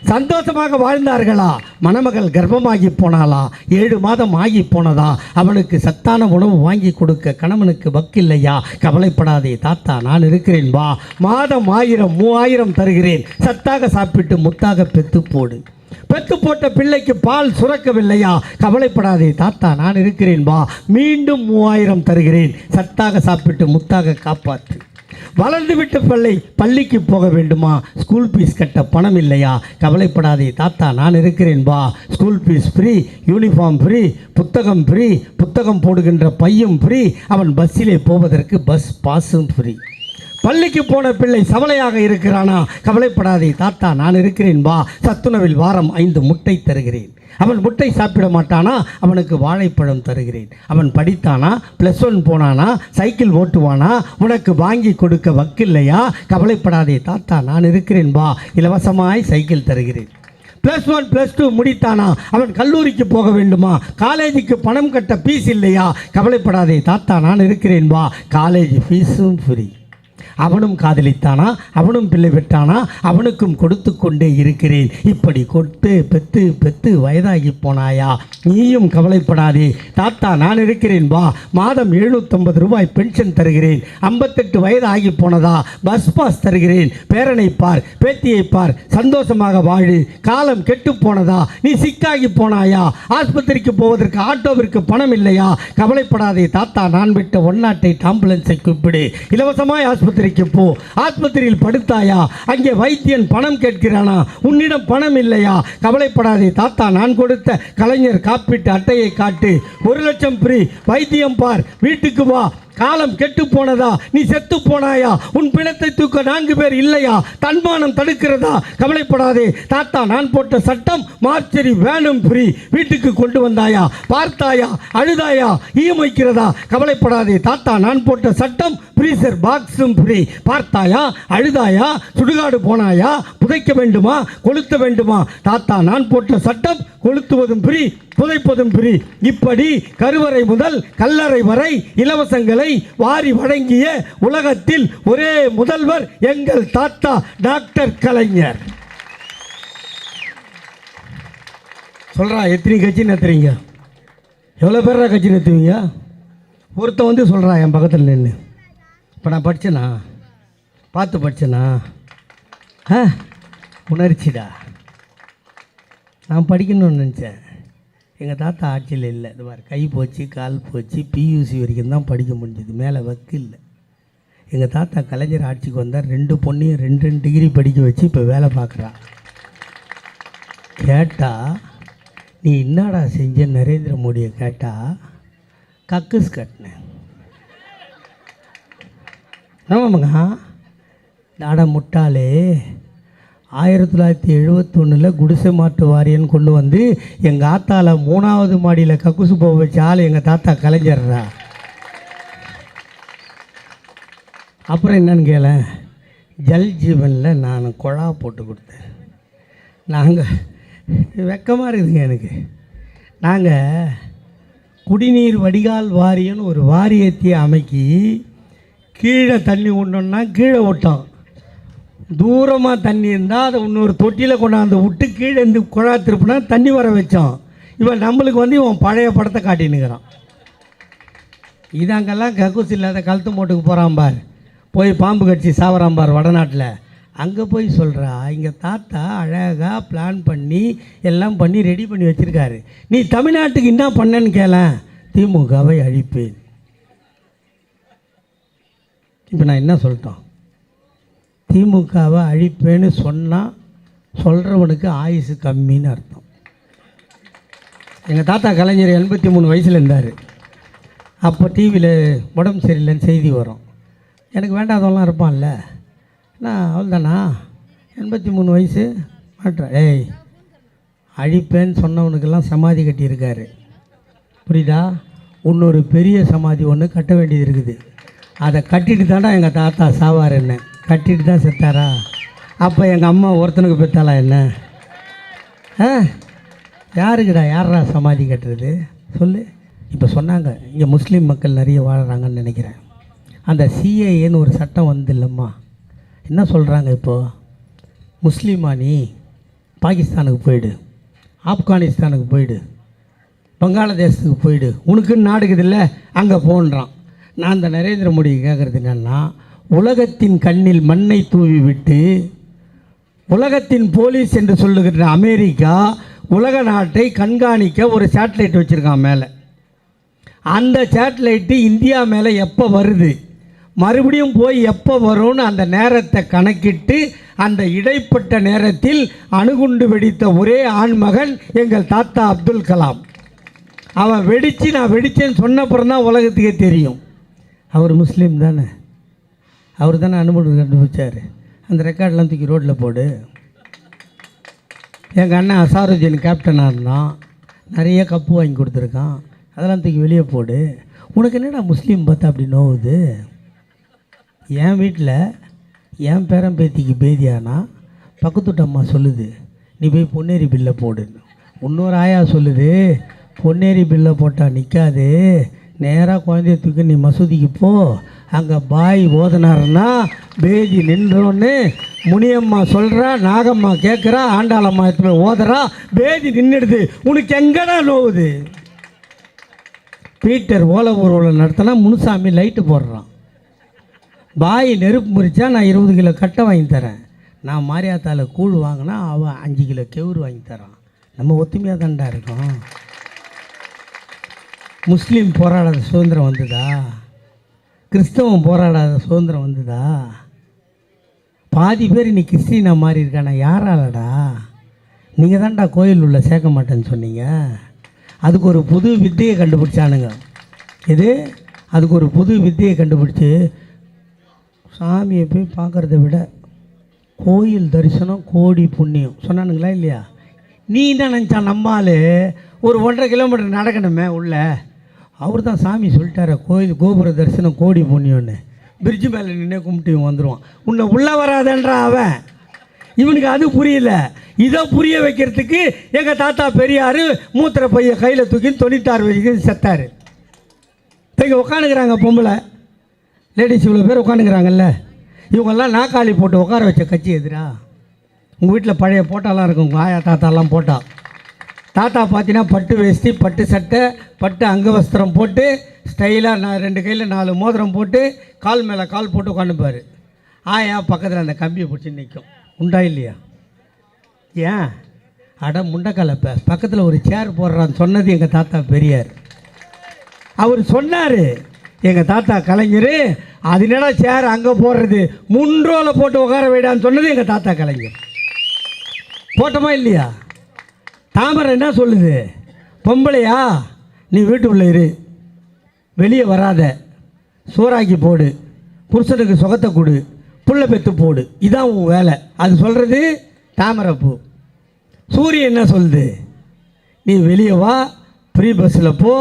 சந்தோஷமாக வாழ்ந்தார்களா? மணமகள் கர்ப்பமாகி போனாளா? 7 மாதம் ஆகி போனதா? அவனுக்கு சத்தான உணவு வாங்கி கொடுக்க கணவனுக்கு வக்கில்லையா? கவலைப்படாதே தாத்தா நான் இருக்கிறேன் வா. மாதம் 1000 3000 தருகிறேன். சத்தாக சாப்பிட்டு முத்தாக பெத்து போடு. பெத்து போட்ட பிள்ளைக்கு பால் சுரக்கவில்லையா? கவலைப்படாதே தாத்தா நான் இருக்கிறேன் வா. மீண்டும் 3000 தருகிறேன். சத்தாக சாப்பிட்டு முத்தாக காப்பாற்று. வளர்ந்து விட்ட பிள்ளை பள்ளிக்கு போக வேண்டுமா? ஸ்கூல் ஃபீஸ் கட்ட பணம் இல்லையா? கவலைப்படாதே தாத்தா நான் இருக்கிறேன் வா. School fees free, uniform free, புத்தகம் ஃப்ரீ, புத்தகம் போடுகின்ற பையும் ஃப்ரீ, அவன் பஸ்ஸிலே போவதற்கு பஸ் பாஸும் ஃப்ரீ. பள்ளிக்கு போன பிள்ளை சவலையாக இருக்கிறானா? கவலைப்படாதே தாத்தா நான் இருக்கிறேன் வா. சத்துணவில் வாரம் 5 முட்டை தருகிறேன். அவன் முட்டை சாப்பிட மாட்டானா? அவனுக்கு வாழைப்பழம் தருகிறேன். அவன் படித்தானா? +1 போனானா? சைக்கிள் ஓட்டுவானா? உனக்கு வாங்கி கொடுக்க வக்கில்லையா? கவலைப்படாதே தாத்தா நான் இருக்கிறேன் வா. இலவசமாய் சைக்கிள் தருகிறேன். +1 +2 முடித்தானா? அவன் கல்லூரிக்கு போக வேண்டுமா? காலேஜுக்கு பணம் கட்ட ஃபீஸ் இல்லையா? கவலைப்படாதே தாத்தா நான் இருக்கிறேன் வா. காலேஜ் ஃபீஸும் ஃப்ரீ. அவனும் காதலித்தானா? அவனும் பிள்ளை பெற்றானா? அவனுக்கும் கொடுத்து கொண்டே இருக்கிறேன். இப்படி கொடுத்து பெத்து பெத்து வயதாகி போனாயா? நீயும் கவலைப்படாதே தாத்தா நான் இருக்கிறேன் வா. மாதம் 750 ரூபாய் பென்ஷன் தருகிறேன். 58 வயது ஆகி போனதா? பஸ் பாஸ் தருகிறேன். பேரனை பார், பேத்தியை பார், சந்தோஷமாக வாழு. காலம் கெட்டு போனதா? நீ சிக்காகி போனாயா? ஆஸ்பத்திரிக்கு போவதற்கு ஆட்டோவிற்கு பணம் இல்லையா? கவலைப்படாதே தாத்தா நான் விட்ட 108 ஆம்புலன்ஸை கூப்பிடு. இலவசமாய் ஆஸ்பத்திரிக்கு போ. ஆஸ்பத்திரியில் படுத்தாயா? அங்கே வைத்தியன் பணம் கேட்கிறானா? உன்னிடம் பணம் இல்லையா? கவலைப்படாதே தாத்தா நான் கொடுத்த கலைஞர் காப்பீட்டு அட்டையை காட்டு. 1 லட்சம் ஃப்ரீ. வைத்தியம் பார், வீட்டுக்கு வா. காலம் கெட்டு போனதா? நீ செத்து போனாயா? உன் பிணத்தை தூக்க 4 பேர் இல்லையா? தன்மானம் தடுக்கிறதா? கவலைப்படாதே தாத்தா நான் போட்ட சட்டம் மார்ச்சரி வேணும் ஃப்ரீ. வீட்டுக்கு கொண்டு வந்தாயா? பார்த்தாயா? அழுதாயா? வைக்கிறதா? கவலைப்படாதே தாத்தா நான் போட்ட சட்டம் ஃப்ரீசர் பாக்ஸும் ஃப்ரீ. பார்த்தாயா? அழுதாயா? சுடுகாடு போனாயா? புதைக்க வேண்டுமா? கொளுத்த வேண்டுமா? தாத்தா நான் போட்ட சட்டம் கொளுத்துவதும் ஃப்ரீ, புதைப்பதும் ஃப்ரீ. இப்படி கருவறை முதல் கல்லறை வரை இலவசங்களை வாரி வழங்கிய உலகத்தில் ஒரே முதல்வர் எங்கள் தாத்தா டாக்டர் கலைஞர். சொல்றா எத்தனை கட்சி நடத்துறீங்க? எவ்வளோ பேரா கட்சி நடத்துவீங்க? ஒருத்தன் வந்து சொல்கிறா என் பக்கத்தில் நின்று, இப்போ நான் படித்தேனா? பார்த்து படித்தேனா? உணர்ச்சிடா. நான் படிக்கணும்னு நினச்சேன். எங்கள் தாத்தா ஆட்சியில் இல்லை. இது மாதிரி கை போச்சு, கால் போச்சு, பியூசி வரைக்கும் தான் படிக்க முடிஞ்சது. மேலே வக்கு இல்லை. எங்கள் தாத்தா கலைஞர் ஆட்சிக்கு வந்தால் 2 பொண்ணையும் 2 டிகிரி படிக்க வச்சு இப்போ வேலை பார்க்குறா. கேட்டால் நீ என்னடா செஞ்ச நரேந்திர மோடியை கேட்டால் கக்குஸ் கட்டினேன். ஆமாங்க நாட முட்டாளே. 1971 குடிசை மாற்று வாரியன்னு கொண்டு வந்து எங்கள் ஆத்தால 3வது மாடியில் கக்குசு போக வச்ச ஆள் எங்கள் தாத்தா கலைஞர்றா. அப்புறம் என்னன்னு கேள, ஜல் ஜீவனில் நான் குழா போட்டு கொடுத்தேன். நாங்கள் வெக்கமாக இருக்குதுங்க எனக்கு. நாங்கள் குடிநீர் வடிகால் வாரியம்னு ஒரு வாரியத்தை அமைக்கி கீழே தண்ணி கொண்டோன்னா கீழே விட்டோம். தூரமாக தண்ணி இருந்தால் அதை இன்னொரு தொட்டியில் கொண்டாந்து விட்டு கீழே இருந்து குழா திருப்பினா தண்ணி வர வச்சோம். இவன் நம்மளுக்கு வந்து இவன் பழைய படத்தை காட்டினுக்கிறான். இதாங்கெல்லாம் கக்கூஸ் இல்லாத கழுத்து மோட்டுக்கு போகிறான் பார், போய் பாம்பு கட்சி சாவறான் பார் வடநாட்டில். அங்கே போய் சொல்கிறா இங்கே தாத்தா அழகாக பிளான் பண்ணி எல்லாம் பண்ணி ரெடி பண்ணி வச்சுருக்காரு. நீ தமிழ்நாட்டுக்கு என்ன பண்ணேன்னு கேள, திமுகவை அழிப்பேன். இப்போ நான் என்ன சொல்லிட்டோம்? திமுகவை அழிப்பேன்னு சொன்னால் சொல்கிறவனுக்கு ஆயுசு கம்மின்னு அர்த்தம். எங்கள் தாத்தா கலைஞர் 83 வயசில் இருந்தார். அப்போ டிவியில் உடம்பு சரியில்லைன்னு செய்தி வரும். எனக்கு வேண்டாதவெல்லாம் இருப்பான்ல, நான் அவ்வளோதானா 83 வயசு மாட்டேன். ஏய், அழிப்பேன்னு சொன்னவனுக்கெல்லாம் சமாதி கட்டியிருக்காரு, புரியுதா? இன்னொரு பெரிய சமாதி ஒன்று கட்ட வேண்டியது இருக்குது. அதை கட்டிட்டு தாண்டா எங்கள் தாத்தா சாவார். என்ன கட்டிட்டு தான் செத்தாரா? அப்போ எங்கள் அம்மா ஒருத்தனுக்கு பெற்றாளா என்ன? யாருக்குடா யாரா சமாதி கட்டுறது சொல்லு? இப்போ சொன்னாங்க இங்கே முஸ்லீம் மக்கள் நிறைய வாழ்கிறாங்கன்னு நினைக்கிறேன். அந்த சிஏஏன்னு ஒரு சட்டம் வந்து இல்லைம்மா, என்ன சொல்கிறாங்க இப்போது? முஸ்லீமா நீ பாகிஸ்தானுக்கு போயிடு, ஆப்கானிஸ்தானுக்கு போயிடு, பங்களாதேசத்துக்கு போயிடு, உனக்குன்னு நாடுக்குது இல்லை அங்கே போன்றான். நான் இந்த நரேந்திர மோடி கேட்குறது என்னென்னா, உலகத்தின் கண்ணில் மண்ணை தூவி விட்டு உலகத்தின் போலீஸ் என்று சொல்லுகிற அமெரிக்கா உலக நாட்டை கண்காணிக்க ஒரு சேட்டலைட் வச்சுருக்கான் மேலே. அந்த சேட்டலைட்டு இந்தியா மேலே எப்போ வருது, மறுபடியும் போய் எப்போ வரும்னு அந்த நேரத்தை கணக்கிட்டு அந்த இடைப்பட்ட நேரத்தில் அணுகுண்டு வெடித்த ஒரே ஆண்மகன் எங்கள் தாத்தா அப்துல் கலாம். அவன் வெடித்து நான் வெடித்தேன்னு சொன்னப்புறம் தான் உலகத்துக்கே தெரியும். அவர் முஸ்லீம் தானே, அவர் தானே அனுமதி கண்டுபிடிச்சார். அந்த ரெக்கார்டெலாம் தூக்கி ரோட்டில் போடு. எங்கள் அண்ணன் அசாருதீன் கேப்டனாக இருந்தான், நிறைய கப்பு வாங்கி கொடுத்துருக்கான், அதெல்லாம் தூக்கி வெளியே போடு. உனக்கு என்னடா முஸ்லீம் பார்த்தா அப்படி நோவுது? என் வீட்டில் என் பேரன் பேத்திக்கு பேதியானா பக்கத்துட்டு அம்மா சொல்லுது நீ போய் பொன்னேரி பில்லை போடுன்னு. இன்னொரு ஆயா சொல்லுது பொன்னேரி பில்லை போட்டால் நிற்காது, நேராக குழந்தைய தூக்கி நீ மசூதிக்கு போ, அங்கே பாய் ஓதனாருன்னா பேதி நின்றோன்னு முனியம்மா சொல்கிறா, நாகம்மா கேட்குறா, ஆண்டாளம்மா எடுத்து ஓதுறா, பேதி நின்றுடுது. உனக்கு எங்கடா நோவுது? பீட்டர் ஓலை நடத்தினா முனுசாமி லைட்டு போடுறான். பாய் நெருப்பு முறிச்சா நான் 20 கிலோ கட்டை வாங்கி தரேன், நான் மாரியாத்தால கூழ் வாங்கினா அவன் 5 கிலோ கெவுரு வாங்கி தரான். நம்ம ஒத்துமையாக தான்டா இருக்கோம். முஸ்லீம் போராடாத சுதந்திரம் வந்ததா? கிறிஸ்தவம் போராடாத சுதந்திரம் வந்ததா? பாதி பேர் நீ கிறிஸ்டினாக மாறி இருக்கானா? யாராலடா? நீங்கள் தான்டா கோயில் உள்ள சேர்க்க மாட்டேன்னு சொன்னீங்க. அதுக்கு ஒரு புது வித்தையை கண்டுபிடிச்சானுங்க. இது அதுக்கு ஒரு புது வித்தையை கண்டுபிடிச்சி சாமியை போய் பார்க்குறத விட கோயில் தரிசனம் கோடி புண்ணியம் சொன்னானுங்களா இல்லையா? நீ என்ன நினச்சா நம்மால் ஒரு 1.5 கிலோமீட்டர் நடக்கணுமே உள்ள, அவர் தான் சாமி சொல்லிட்டார கோயில் கோபுர தரிசனம் கோடி புண்ணியம்னு. பிரிட்ஜு மேலே நின்று கும்பிட்டு இவன் வந்துடுவான். உன்னை உள்ளே வராதன்றா அவன். இவனுக்கு அது புரியல. இதை புரிய வைக்கிறதுக்கு எங்கள் தாத்தா பெரியார் மூத்திர பைய கையில் தூக்கி 96 வயசுக்கு செத்தார். இப்போ இங்கே உட்காந்துக்கிறாங்க பொம்பளை லேடிஸ், இவ்வளோ பேர் உட்காந்துக்கிறாங்கல்ல, இவங்கெல்லாம் நாக்காளி போட்டு உட்கார வச்ச கட்சி எதிரா? உங்கள் வீட்டில் பழைய போட்டாலாம் இருக்கும், உங்கள் ஆயா தாத்தாலாம் போட்டா. தாத்தா பார்த்தீங்கன்னா பட்டு வேஷ்டி, பட்டு சட்டை, பட்டு அங்கவஸ்திரம் போட்டு ஸ்டைலாக 2 கையில் 4 மோதிரம் போட்டு கால் மேலே கால் போட்டு உட்காந்துப்பார். ஆயா பக்கத்தில் அந்த கம்பியை பிடிச்சி நிற்கும். உண்டா இல்லையா? ஏன் அட முண்டக்கலப்ப பக்கத்தில் ஒரு சேர் போடுறான்னு சொன்னது எங்கள் தாத்தா பெரியார். அவர் சொன்னார், எங்கள் தாத்தா கலைஞர், அது என்னடா சேர் அங்கே போடுறது, முன்ரோவில் போட்டு உட்கார வைடான்னு சொன்னது எங்கள் தாத்தா கலைஞர். போட்டோமா இல்லையா? தாமரை என்ன சொல்லுது? பொம்பளையா நீ வீட்டுக்குள்ளே இரு, வெளியே வராத, சோறாக்கி போடு, புருஷனுக்கு சுகத்தை கொடு, புள்ள பெற்று போடு, இதான் உன் வேலை. அது சொல்கிறது தாமரைப்பூ. சூரியன் என்ன சொல்லுது? நீ வெளியே வா, ஃப்ரீ பஸ்ஸில் போ,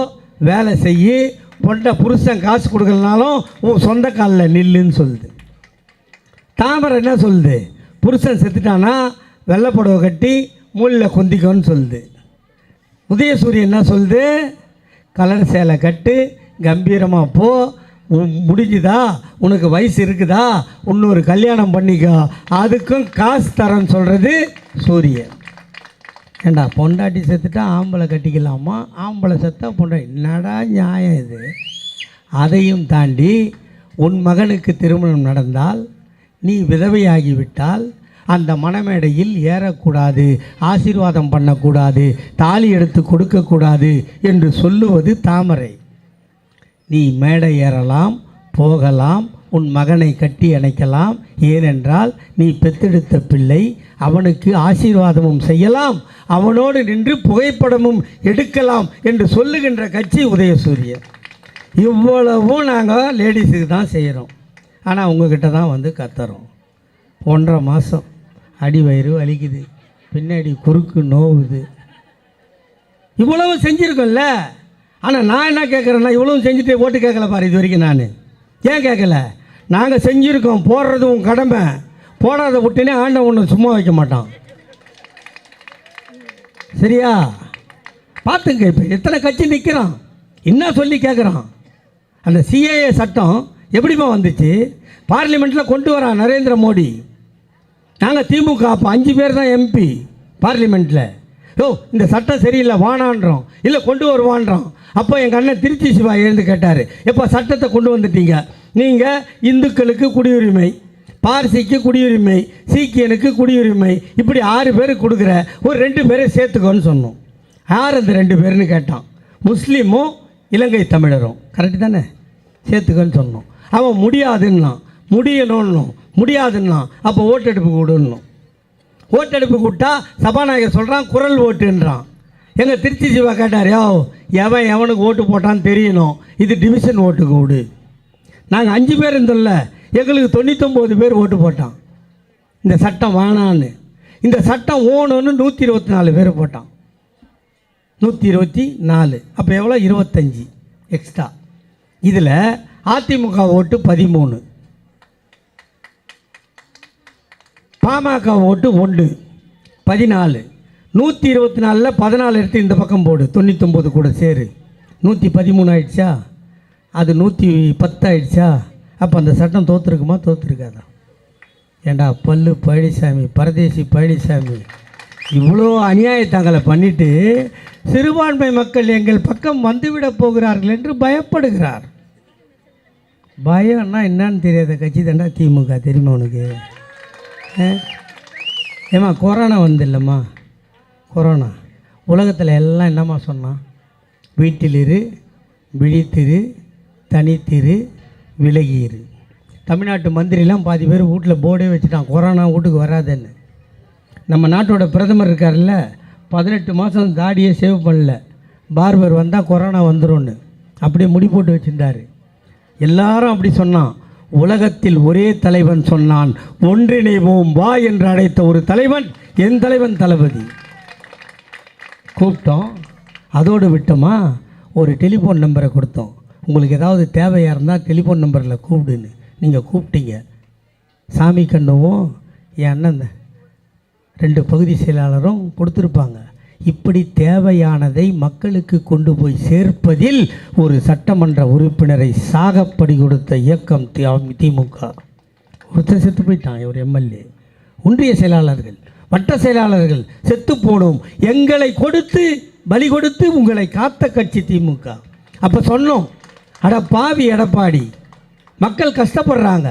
வேலை செய்யி, பொண்டை புருஷன் காசு கொடுக்கலனாலும் உன் சொந்த காலில் நில்லுன்னு சொல்லுது. தாமரை என்ன சொல்லுது? புருஷன் செத்துட்டானா வெள்ளைப்புடவை கட்டி மூலில் கொந்திக்கோன்னு சொல்லுது. உதயசூரியன் என்ன சொல்லுது? கலர் சேலை கட்டு, கம்பீரமாக போ, முடிஞ்சுதா, உனக்கு வயசு இருக்குதா, இன்னொரு கல்யாணம் பண்ணிக்கோ, அதுக்கும் காசு தரேன்னு சொல்கிறது சூரியன். ஏண்டா பொண்டாட்டி செத்துட்டா ஆம்பளை கட்டிக்கலாமா, ஆம்பளை செத்தா பொண்டாட்டி, என்னடா நியாயம் இது? அதையும் தாண்டி உன் மகனுக்கு திருமணம் நடந்தால், நீ விதவையாகிவிட்டால் அந்த மணமேடையில் ஏறக்கூடாது, ஆசீர்வாதம் பண்ணக்கூடாது, தாலி எடுத்து கொடுக்கக்கூடாது என்று சொல்லுவது தாமரை. நீ மேடை ஏறலாம், போகலாம், உன் மகனை கட்டி அணைக்கலாம், ஏனென்றால் நீ பெத்தெடுத்த பிள்ளை, அவனுக்கு ஆசீர்வாதமும் செய்யலாம், அவனோடு நின்று புகைப்படமும் எடுக்கலாம் என்று சொல்லுகின்ற கட்சி உதயசூரியன். இவ்வளவும் நாங்கள் லேடிஸுக்கு தான் செய்கிறோம். ஆனால் உங்ககிட்ட தான் வந்து கத்துறோம். 1.5 மாதம் அடி வயிறு வலிக்குது, பின்னாடி குறுக்கு நோவுது, இவ்வளவு செஞ்சுருக்கோம்ல. ஆனால் நான் என்ன கேட்குறேன்னா, இவ்வளவு செஞ்சுட்டு ஓட்டு கேட்கல பாரு இது வரைக்கும். நான் ஏன் கேட்கல? நாங்கள் செஞ்சுருக்கோம், போடுறது உன் கடமை, போடாத விட்டுனே ஆண்டவன் ஒன்று சும்மா வைக்க மாட்டான். சரியா? பார்த்துங்க, இப்போ எத்தனை கட்சி நிற்கிறான், என்ன சொல்லி கேட்குறான். அந்த சிஏஏ சட்டம் எப்படிமா வந்துச்சு? பார்லிமெண்ட்டில் கொண்டு வரான் நரேந்திர மோடி. நாங்கள் திமுக அப்போ 5 பேர் தான் எம்பி பார்லிமெண்ட்டில். இந்த சட்டம் சரியில்லை வானான்றோம், இல்லை கொண்டு வருவான்றோம். அப்போ எங்கள் அண்ணன் திருச்சி சிவா எழுந்து கேட்டார், எப்போ சட்டத்தை கொண்டு வந்துட்டீங்க, நீங்கள் இந்துக்களுக்கு குடியுரிமை, பார்சிக்கு குடியுரிமை, சீக்கியனுக்கு குடியுரிமை, இப்படி 6 பேருக்கு கொடுக்குற, ஒரு 2 பேரை சேர்த்துக்கோன்னு சொன்னோம். யார் அந்த 2 பேர்னு கேட்டான். முஸ்லீமும் இலங்கை தமிழரும். கரெக்டு தானே? சேர்த்துக்கோன்னு சொன்னோம். அவன் முடியாதுன்னா, முடியாதுன்னா அப்போ ஓட்டெடுப்பு கூடணும். ஓட்டெடுப்பு கூட்டா சபாநாயகர் சொல்கிறான் குரல் ஓட்டுன்றான். எங்கள் திருச்சி சிவா கேட்டார், எவனுக்கு ஓட்டு போட்டான்னு தெரியணும், இது டிவிஷன் ஓட்டுக்கு விடு. நாங்கள் 5 பேர் இருந்தோம்ல, எங்களுக்கு 99 பேர் ஓட்டு போட்டான் இந்த சட்டம் வேணான்னு. இந்த சட்டம் ஓணுன்னு 124 பேர் போட்டான். 124 அப்போ எவ்வளோ? 25 எக்ஸ்ட்ரா. இதில் அதிமுக ஓட்டு 13, பாமக ஓட்டு 1 14. 124ல் 14 எடுத்து இந்த பக்கம் போடு, 99 கூட சேரு, 113 ஆயிடுச்சா? அது 110 ஆயிடுச்சா? அப்போ அந்த சட்டம் தோற்றுருக்குமா? தோற்றுருக்காதா? ஏண்டா பல்லு பழனிசாமி, பரதேசி பழனிசாமி, இவ்வளோ அநியாயத்தங்களை பண்ணிவிட்டு சிறுபான்மை மக்கள் எங்கள் பக்கம் வந்துவிடப் போகிறார்கள் என்று பயப்படுகிறார். பயம்னா என்னன்னு தெரியாத கட்சி தாண்டா திமுக. தெரியுமா உனக்கு? ஏம்மா கொரோனா வந்து இல்லைம்மா, கொரோனா உலகத்தில் எல்லாம் என்னம்மா சொன்னான்? வீட்டிலிரு, விழித்திரு, தனித்திரு, விலகியிரு. தமிழ்நாட்டு மந்திரிலாம் பாதி பேர் வீட்டில் போர்டே வச்சுட்டான், கொரோனா வீட்டுக்கு வராதுன்னு. நம்ம நாட்டோட பிரதமர் இருக்கார்ல, 18 மாதம் தாடியை சேவ் பண்ணல, பார்பர் வந்தால் கொரோனா வந்துடும்னு அப்படியே முடி போட்டு வச்சுருந்தார். எல்லாரும் அப்படி சொன்னான். உலகத்தில் ஒரே தலைவன் சொன்னான், ஒன்றிணைவோம் வா என்று அழைத்த ஒரு தலைவன் என் தலைவன் தளபதி. கூப்பிட்டோம், அதோடு விட்டோமா? ஒரு டெலிஃபோன் நம்பரை கொடுத்தோம், உங்களுக்கு ஏதாவது தேவையாக இருந்தால் டெலிஃபோன் நம்பரில் கூப்பிடுன்னு. நீங்கள் கூப்பிட்டீங்க. சாமி கண்ணுவும் என் அண்ணன் 2 பகுதி செயலாளரும் கொடுத்துருப்பாங்க. இப்படி தேவையானதை மக்களுக்கு கொண்டு போய் சேர்ப்பதில் ஒரு சட்டமன்ற உறுப்பினரை சாகப்படி கொடுத்த இயக்கம் திமுக. ஒருத்தர் செத்து போயிட்டான், ஒரு எம்எல்ஏ. ஒன்றிய செயலாளர்கள், வட்ட செயலாளர்கள் செத்து போனோம். எங்களை கொடுத்து பலி கொடுத்து உங்களை காத்த கட்சி திமுக. அப்போ சொன்னோம், அட பாவி எடப்பாடி, மக்கள் கஷ்டப்படுறாங்க,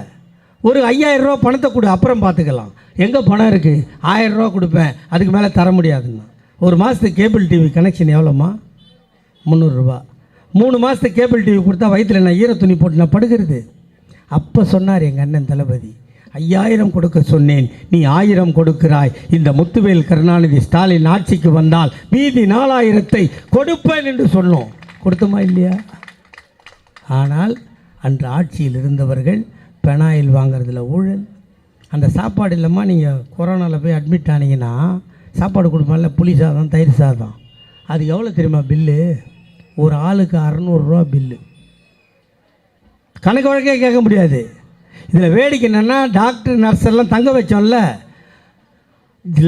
ஒரு 5000 ரூபா பணத்தை கொடு, அப்புறம் பார்த்துக்கலாம். எங்கே பணம் இருக்குது? 1000 ரூபா கொடுப்பேன், அதுக்கு மேலே தர முடியாதுன்னா. ஒரு மாதத்துக்கு கேபிள் டிவி கனெக்ஷன் எவ்வளோம்மா? 300 ரூபா. 3 மாதத்துக்கு கேபிள் டிவி கொடுத்தா வயிற்றில் நான் ஈர துணி போட்டு நான் படுகிறது. அப்போ சொன்னார் எங்கள் அண்ணன் தளபதி, 5000 கொடுக்க சொன்னேன், நீ 1000 கொடுக்கிறாய். இந்த முத்துவேல் கருணாநிதி ஸ்டாலின் ஆட்சிக்கு வந்தால் மீதி 4000ஐ கொடுப்பேன் என்று சொன்னோம். கொடுத்தோமா இல்லையா? ஆனால் அன்று ஆட்சியில் இருந்தவர்கள் பெனாயில் வாங்கிறதுல ஊழல். அந்த சாப்பாடு இல்லைம்மா, நீங்கள் கொரோனாவில் போய் அட்மிட் ஆனீங்கன்னா சாப்பாடு கொடுப்பான்ல, புளி சாதம், தயிர் சாதம், அது எவ்வளோ தெரியுமா பில்லு? ஒரு ஆளுக்கு 600 ரூபா பில்லு. கணக்கு வழக்கே கேட்க முடியாது. இதில் வேடிக்கை என்னென்னா, டாக்டர் நர்ஸ் எல்லாம் தங்க வச்சோம்ல,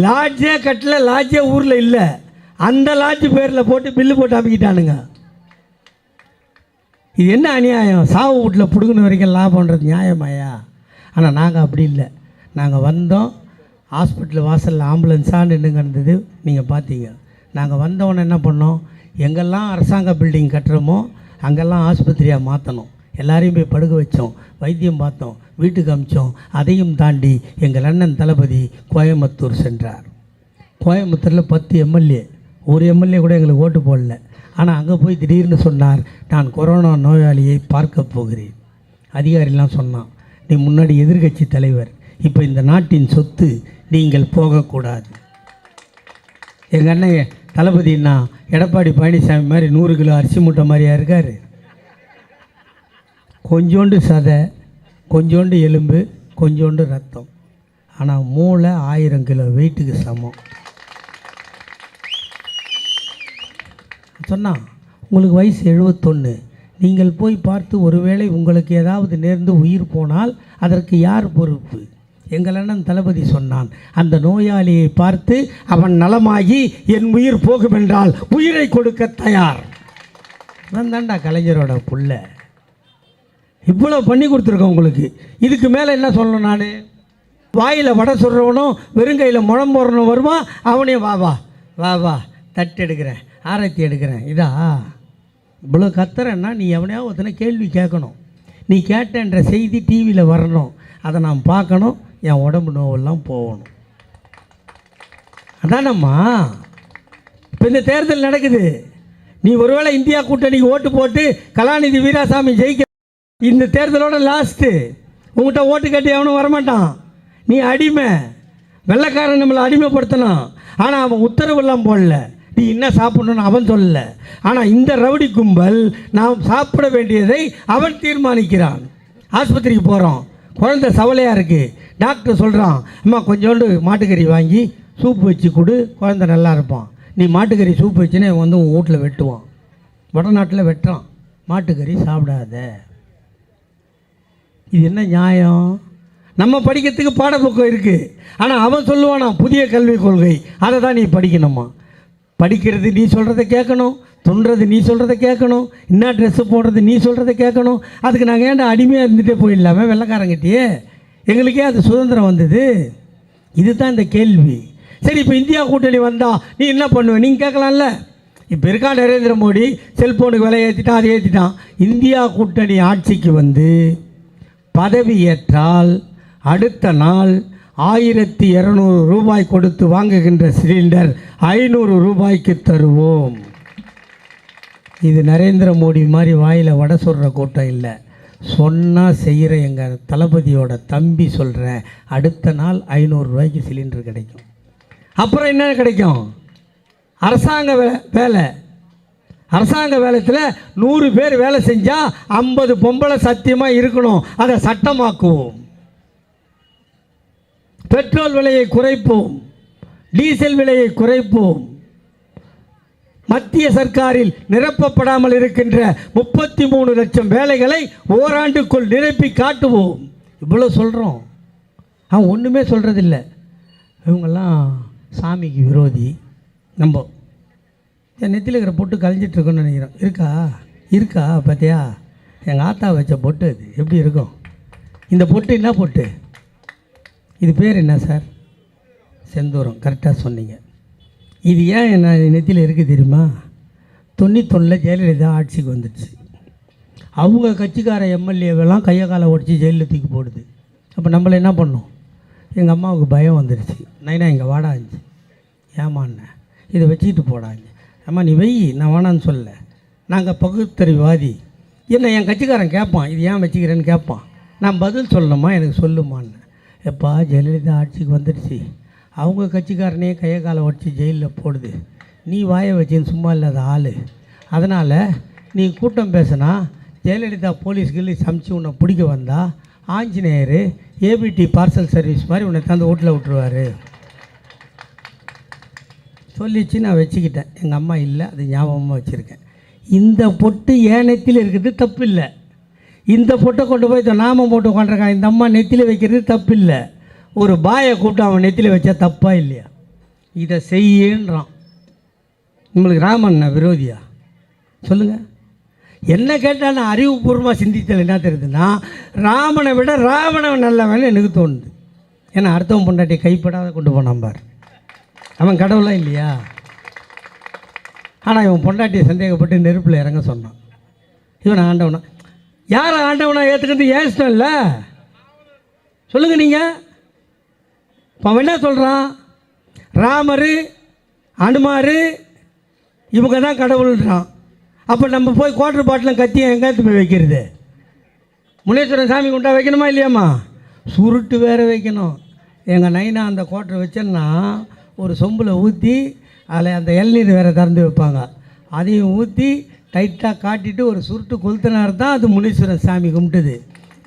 லாட்ஜே கட்டல, லாட்ஜே ஊரில் இல்லை, அந்த லாட்ஜ் பேரில் போட்டு பில்லு போட்டு அமைக்கிட்டானுங்க. இது என்ன அநியாயம்? சாவு வீட்டில் பிடுங்கின வரைக்கும் லாபம்ன்றது நியாயமாயா? ஆனால் நாங்கள் அப்படி இல்லை. நாங்கள் வந்தோம், ஹாஸ்பிட்டல் வாசலில் ஆம்புலன்ஸாக நின்று கிடந்தது, நீங்கள் பார்த்தீங்க. நாங்கள் வந்தவொன்னே என்ன பண்ணோம், எங்கெல்லாம் அரசாங்க பில்டிங் கட்டுறோமோ அங்கெல்லாம் ஆஸ்பத்திரியாக மாற்றணும். எல்லாரையும் போய் படுக்க வச்சோம், வைத்தியம் பார்த்தோம், வீட்டுக்கு அமிச்சோம். அதையும் தாண்டி எங்கள் அண்ணன் தளபதி கோயம்புத்தூர் சென்றார். கோயம்புத்தூரில் 10 எம்எல்ஏ, ஒரு எம்எல்ஏ கூட எங்களுக்கு ஓட்டு போடல. ஆனால் அங்கே போய் திடீர்னு சொன்னார், நான் கொரோனா நோயாளியை பார்க்க போகிறேன். அதிகாரிலாம் சொன்னான், நீ முன்னாடி எதிர்க்கட்சி தலைவர், இப்போ இந்த நாட்டின் சொத்து, நீங்கள் போகக்கூடாது. எங்கள் அண்ணன் தளபதினா எடப்பாடி பழனிசாமி மாதிரி 100 கிலோ அரிசி மூட்டை மாதிரியா இருக்கார்? கொஞ்சோண்டு சதை, கொஞ்சோண்டு எலும்பு, கொஞ்சோண்டு ரத்தம். ஆனால் மூளை 1000 கிலோ வெயிட்டுக்கு சமம். சொன்னால் உங்களுக்கு வயசு 71, நீங்கள் போய் பார்த்து ஒருவேளை உங்களுக்கு ஏதாவது நேர்ந்து உயிர் போனால் அதற்கு யார் பொறுப்பு? எங்கள் அண்ணன் தளபதி சொன்னான், அந்த நோயாளியை பார்த்து அவன் நலமாகி என் உயிர் போகும் என்றால் உயிரை கொடுக்க தயார். நான் தான்டா கலைஞரோட புள்ள. இவ்வளோ பண்ணி கொடுத்துருக்கேன் உங்களுக்கு. இதுக்கு மேலே என்ன சொல்லணும்? நான் வாயில் வடை சொல்கிறவனும் வெறுங்கையில் முழம் போடுறவனும் வருவான், அவனையும் வா வா வா வா தட்டு எடுக்கிறேன், ஆரத்தி எடுக்கிறேன். இதா இவ்வளோ கத்துறேன்னா நீ எவனையாவது ஒருத்தனை கேள்வி கேட்கணும். நீ கேட்டன்ற செய்தி டிவியில் வரணும், அதை நான் பார்க்கணும், என் உடம்பு நோவெல்லாம் போகணும். அதானம்மா இப்போ இந்த தேர்தல் நடக்குது. நீ ஒருவேளை இந்தியா கூட்டணிக்கு ஓட்டு போட்டு கலாநிதி வீராசாமி ஜெயிக்க, இந்த தேர்தலோட லாஸ்ட்டு. உங்கள்கிட்ட ஓட்டு கட்டி அவனும் வரமாட்டான். நீ அடிமை. வெள்ளைக்காரன் நம்மளை அடிமைப்படுத்தணும். ஆனால் அவன் உத்தரவெல்லாம் போடல, நீ என்ன சாப்பிடணும்னு அவன் சொல்லலை. ஆனால் இந்த ரவுடி கும்பல் நாம் சாப்பிட வேண்டியதை அவன் தீர்மானிக்கிறான். ஆஸ்பத்திரிக்கு போகிறோம், குழந்தை சவலையாக இருக்குது, டாக்டர் சொல்கிறான், அம்மா கொஞ்சோண்டு மாட்டுக்கறி வாங்கி சூப்பு வச்சு கொடு, குழந்தை நல்லா இருப்பான். நீ மாட்டுக்கறி சூப்பு வச்சுன்னு வந்து உன் வீட்டில் வெட்டுவான். வடநாட்டில் வெட்டுறான், மாட்டுக்கறி சாப்பிடாத. இது என்ன நியாயம்? நம்ம படிக்கிறதுக்கு பாடப்புக்கம் இருக்குது, ஆனால் அவன் சொல்லுவானா புதிய கல்விக் கொள்கை, அதை தான் நீ படிக்கணுமா. படிக்கிறது நீ சொல்கிறத கேட்கணும், துண்டுறது நீ சொல்கிறத கேட்கணும், என்ன ட்ரெஸ்ஸு போடுறது நீ சொல்கிறத கேட்கணும். அதுக்கு நாங்கள் ஏன்டா அடிமையாக இருந்துகிட்டே போயிடலாமே வெள்ளைக்காரங்கிட்டே? எங்களுக்கே அது சுதந்திரம் வந்தது. இதுதான் இந்த கேள்வி. சரி, இப்போ இந்தியா கூட்டணி வந்தால் நீ என்ன பண்ணுவ? நீங்கள் கேட்கலாம்ல. இப்போ இருக்கா நரேந்திர மோடி, செல்ஃபோனுக்கு விலை ஏற்றிட்டான், அதை ஏற்றிட்டான். இந்தியா கூட்டணி ஆட்சிக்கு வந்து பதவி ஏற்றால் அடுத்த நாள் 1200 ரூபாய் கொடுத்து வாங்குகின்ற சிலிண்டர் 500 ரூபாய்க்கு தருவோம். இது நரேந்திர மோடி மாதிரி வாயில் வடை சொல்கிற கூட்டம் இல்லை. சொன்னால் செய்கிற எங்கள் தளபதியோட தம்பி சொல்கிற அடுத்த நாள் 500 ரூபாய்க்கு சிலிண்டர் கிடைக்கும். அப்புறம் என்ன கிடைக்கும்? அரசாங்க வேலை. அரசாங்க வேலையில் 100 பேர் வேலை செஞ்சால் 50 பொம்பளை சத்தியமாக இருக்கணும். அதை சட்டமாக்குவோம். பெட்ரோல் விலையை குறைப்போம், டீசல் விலையை குறைப்போம். மத்திய சர்க்காரில் நிரப்பப்படாமல் இருக்கின்ற 33 லட்சம் வேலைகளை ஓராண்டுக்குள் நிரப்பி காட்டுவோம். இவ்வளோ சொல்கிறோம், அவன் ஒன்றுமே சொல்கிறதில்ல. இவங்கெல்லாம் சாமிக்கு விரோதி. நம்ம என் நெத்தியில் இருக்கிற பொட்டு கலைஞ்சிட்ருக்கோன்னு நினைக்கிறோம். இருக்கா பார்த்தியா? எங்கள் ஆத்தா வச்ச பொட்டு அது எப்படி இருக்கும்? இந்த பொட்டு என்ன பொட்டு? இது பேர் என்ன சார்? செந்தூரம். கரெக்டாக சொன்னீங்க. இது ஏன் என்ன நெத்தியில் இருக்குது தெரியுமா? 91 ஜெயலலிதா ஆட்சிக்கு வந்துடுச்சு. அவங்க கட்சிக்கார எம்எல்ஏவெல்லாம் கையை காலை உடச்சி ஜெயிலில் தூக்கி போடுது. அப்போ நம்மளை என்ன பண்ணோம்? எங்கள் அம்மாவுக்கு பயம் வந்துடுச்சு. நைனா இங்கே வாடாச்சு, ஏமாண்ண இதை வச்சுக்கிட்டு போடாங்க. அம்மா நீ வெய், நான் வேணான்னு சொல்ல. நாங்கள் பகுத்தறிவாதி. என்ன என் கட்சிக்காரன் கேட்பான், இது ஏன் வச்சுக்கிறேன்னு கேட்பான். நான் பதில் சொல்லணுமா? எனக்கு சொல்லுமான்னு. எப்பா ஜெயலலிதா ஆட்சிக்கு வந்துடுச்சு, அவங்க கட்சிக்காரனே கையை காலை உடச்சி ஜெயிலில் போடுது, நீ வாயை வச்சின்னு சும்மா இல்லாத ஆள். அதனால் நீ கூட்டம் பேசினா ஜெயலலிதா போலீஸ்களை சமைச்சு உன்னை பிடிக்க வந்தால் ஆஞ்சநேயர் ஏபிடி பார்சல் சர்வீஸ் மாதிரி உன்னை தந்து வீட்டில் விட்டுருவார் சொல்லிச்சு. நான் வச்சுக்கிட்டேன். எங்கள் அம்மா இல்லை, அது ஞாபகமாக வச்சுருக்கேன். இந்த பொட்டு ஏன் நெத்தியில் இருக்கிறது தப்பு இல்லை. இந்த பொட்டை கொண்டு போய் நாமம் போட்டு உட்காந்துருக்கான். இந்த அம்மா நெத்தியில் வைக்கிறது தப்பு இல்லை. ஒரு பாயை கூப்பிட்டு அவன் நெத்தியில் வச்சா தப்பா இல்லையா? இதை செய்யன்றான். உங்களுக்கு ராமன் விரோதியா? சொல்லுங்கள். என்ன கேட்டால் நான் அறிவுபூர்வமாக சிந்தித்தல் என்ன தெரியுதுன்னா, ராமனை விட ராவணன் நல்லவன் எனக்கு தோணுது. ஏன்னா அடுத்தவன் பொண்டாட்டி கைப்படாத கொண்டு போனான் பார். அவன் கடவுளாக இல்லையா? ஆனால் இவன் பொண்டாட்டியை சந்தேகப்பட்டு நெருப்பில் இறங்க சொன்னான். இவன் ஆண்டவனா? யாரை ஆண்டவனா ஏற்றுக்கிறது ஏன் இஷ்டம் இல்லை? சொல்லுங்கள் நீங்கள். இப்போ அவன் என்ன சொல்கிறான்? ராமர், அனுமார் இவங்க தான் கடவுள்ன்றான். அப்போ நம்ம போய் குவார்டர் பாட்டிலும் கத்தி எங்கேயாவது போய் வைக்கிறது? முனீஸ்வரன் சாமி கும்பிட்டா வைக்கணுமா இல்லையாம்மா? சுருட்டு வேறு வைக்கணும். எங்கள் நைனா அந்த கோட்டரை வச்சேன்னா ஒரு சொம்பில் ஊற்றி அதில் அந்த இளநீர் வேறு திறந்து வைப்பாங்க. அதையும் ஊற்றி டைட்டாக காட்டிட்டு ஒரு சுருட்டு கொளுத்தினார் தான் அது முனீஸ்வரன் சாமி கும்பிட்டுது.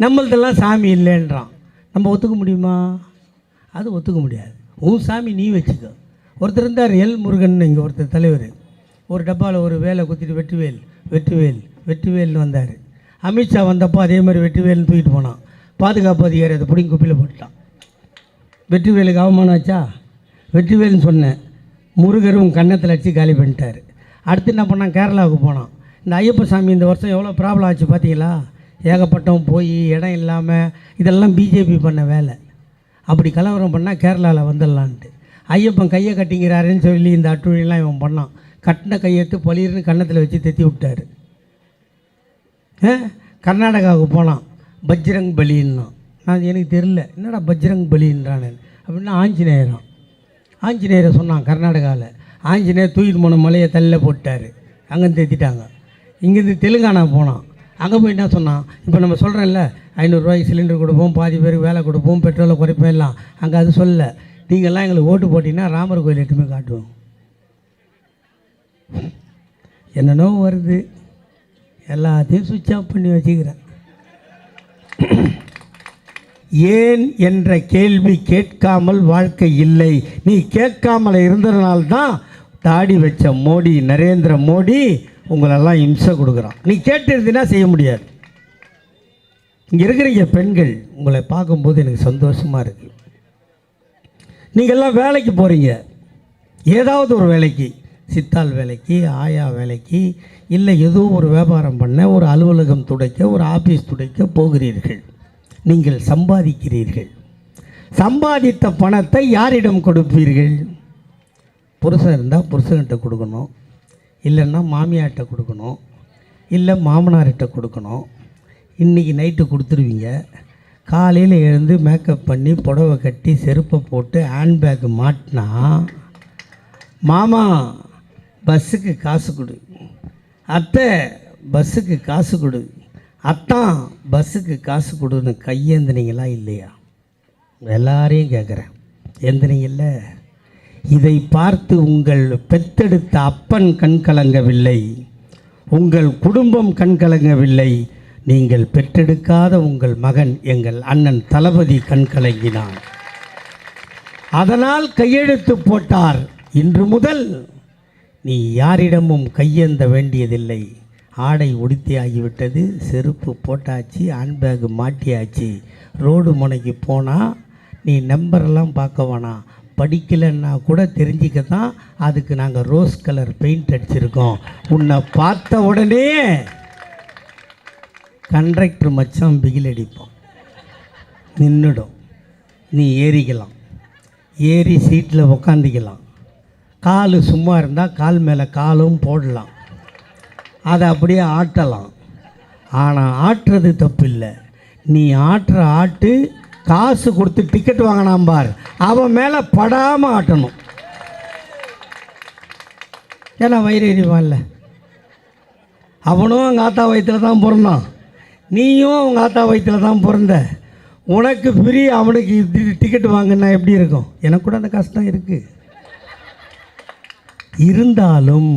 நம்மள்தெல்லாம் சாமி இல்லைன்றான். நம்ம ஒத்துக்க முடியுமா? அது ஒத்துக்க முடியாது. உன் சாமி நீ வச்சுக்க. ஒருத்தர் இருந்தார் எல் முருகன், இங்கே ஒருத்தர் தலைவர். ஒரு டப்பாவில் ஒரு வேலை குத்திட்டு வெற்றிவேல் வெற்றிவேல் வெற்றிவேல்னு வந்தார். அமித்ஷா வந்தப்போ அதே மாதிரி வெற்றிவேல்னு தூக்கிட்டு போனான். பாதுகாப்பு அதிகாரி அதை பிடிங்கி குப்பையில் போட்டான். வெற்றிவேலுக்கு அவமானம் ஆச்சா? வெற்றிவேல்னு சொன்னேன். முருகரும் கன்னத்தில் அடித்து காலி பண்ணிட்டார். அடுத்து என்ன பண்ணான்? கேரளாவுக்கு போனான். இந்த ஐயப்ப சாமி இந்த வருஷம் எவ்வளோ ப்ராப்ளம் ஆச்சு பார்த்தீங்களா? ஏகப்பட்டவன் போய் இடம் இல்லாமல், இதெல்லாம் பிஜேபி பண்ண வேலை. அப்படி கலவரம் பண்ணால் கேரளாவில் வந்துடலான்ட்டு ஐயப்பன் கையை கட்டிங்கிறாருன்னு சொல்லி இந்த அட்டுழியெல்லாம் இவன் பண்ணான். கட்டின கையெடுத்து பளிர்னு கன்னத்தில் வச்சு தெத்தி விட்டார். கர்நாடகாவுக்கு போனான். பஜ்ரங் பலின்னா. நான் எனக்கு தெரில என்னடா பஜ்ரங் பலின்றானு அப்படின்னா ஆஞ்சநேயரை சொன்னான் கர்நாடகாவில். ஆஞ்சநேயர் தூக்கிட்டு போன மலையை தள்ள போட்டார். அங்கேருந்து தேத்திட்டாங்க. இங்கேருந்து தெலுங்கானா போனான். அங்கே போய் என்ன சொன்னான்? இப்போ நம்ம சொல்கிறேன்ல 500 ரூபாய்க்கு சிலிண்டர் கொடுப்போம், பாதி பேருக்கு வேலை கொடுப்போம், பெட்ரோலை குறைப்போம் எல்லாம். அங்கே அது சொல்ல, நீங்கள்லாம் எங்களுக்கு ஓட்டு போட்டிங்கன்னா ராமர் கோயில் எட்டுமே காட்டுவோம். என்னென்னோ வருது, எல்லாத்தையும் சுவிட்ச் ஆஃப் பண்ணி வச்சுக்கிறேன். ஏன் என்ற கேள்வி கேட்காமல் வாழ்க்கை இல்லை. நீ கேட்காமல் இருந்ததுனால்தான் தாடி வச்ச மோடி, நரேந்திர மோடி உங்களெல்லாம் இம்சை கொடுக்குறான். நீ கேட்டிருந்தீன்னா செய்ய முடியாது. இங்கே இருக்கிற பெண்கள் உங்களை பார்க்கும்போது எனக்கு சந்தோஷமாக இருக்குது. நீங்கள்லாம் வேலைக்கு போகிறீங்க, ஏதாவது ஒரு வேலைக்கு, சித்தாள் வேலைக்கு, ஆயா வேலைக்கு, இல்லை ஏதோ ஒரு வியாபாரம் பண்ண, ஒரு அலுவலகம் துடைக்க, ஒரு ஆஃபீஸ் துடைக்க போகிறீர்கள். நீங்கள் சம்பாதிக்கிறீர்கள். சம்பாதித்த பணத்தை யாரிடம் கொடுப்பீர்கள்? புருஷன் இருந்தால் புருஷன்கிட்ட கொடுக்கணும், இல்லைன்னா மாமியார்கிட்ட கொடுக்கணும், இல்லை மாமனார்கிட்ட கொடுக்கணும். இன்றைக்கி நைட்டு கொடுத்துருவீங்க. காலையில் எழுந்து மேக்கப் பண்ணி புடவை கட்டி செருப்பை போட்டு ஹேண்ட்பேக் மாட்டினா, மாமா பஸ்ஸுக்கு காசு கொடு, அத்தை பஸ்ஸுக்கு காசு கொடு, அத்தான் பஸ்ஸுக்கு காசு கொடுன்னு கையேந்தினீங்களா இல்லையா? எல்லாரையும் கேட்குறேன், ஏந்தினீங்கல்ல? இதை பார்த்து உங்கள் பெத்தெடுத்த அப்பன் கண் கலங்கவில்லை, உங்கள் குடும்பம் கண் கலங்கவில்லை, நீங்கள் பெற்றெடுக்காத உங்கள் மகன் எங்கள் அண்ணன் தளபதி கண் கலங்கினான். அதனால் கையெழுத்து போட்டார். இன்று முதல் நீ யாரிடமும் கையேந்த வேண்டியதில்லை. ஆடை உடுத்தி ஆகிவிட்டது, செருப்பு போட்டாச்சு, ஹேண்ட்பேக் மாட்டியாச்சு. ரோடு முனைக்கு போனால் நீ நம்பரெல்லாம் பார்க்க வேணாம். படிக்கலைன்னா கூட தெரிஞ்சிக்க தான் அதுக்கு நாங்கள் ரோஸ் கலர் பெயிண்ட் அடிச்சிருக்கோம். உன்னை பார்த்த உடனே கண்ட்ரக்டர் மச்சான் பிகில் அடிப்போம், நின்றுடும். நீ ஏறிக்கலாம், ஏறி சீட்டில் உக்காந்திக்கலாம். கால் சும்மா இருந்தால் கால் மேலே காலும் போடலாம், அதை அப்படியே ஆட்டலாம். ஆனால் ஆட்டுறது தப்பு இல்லை. நீ ஆட்டுற ஆட்டு காசு கொடுத்து டிக்கெட் வாங்கினான் பார், அவன் மேலே படாமல் ஆட்டணும். ஏன்னா வயிறு எறிவான்ல, அவனும் அவங்க ஆத்தா வயிற்றில் தான் பிறந்தான், நீயும் அவங்க ஆத்தா வயிற்றில் தான் பிறந்த. உனக்கு ஃப்ரீ, அவனுக்கு டிக்கெட் வாங்கினா எப்படி இருக்கும்? எனக்கு கூட அந்த கஷ்டம் இருக்குது. இருந்தாலும்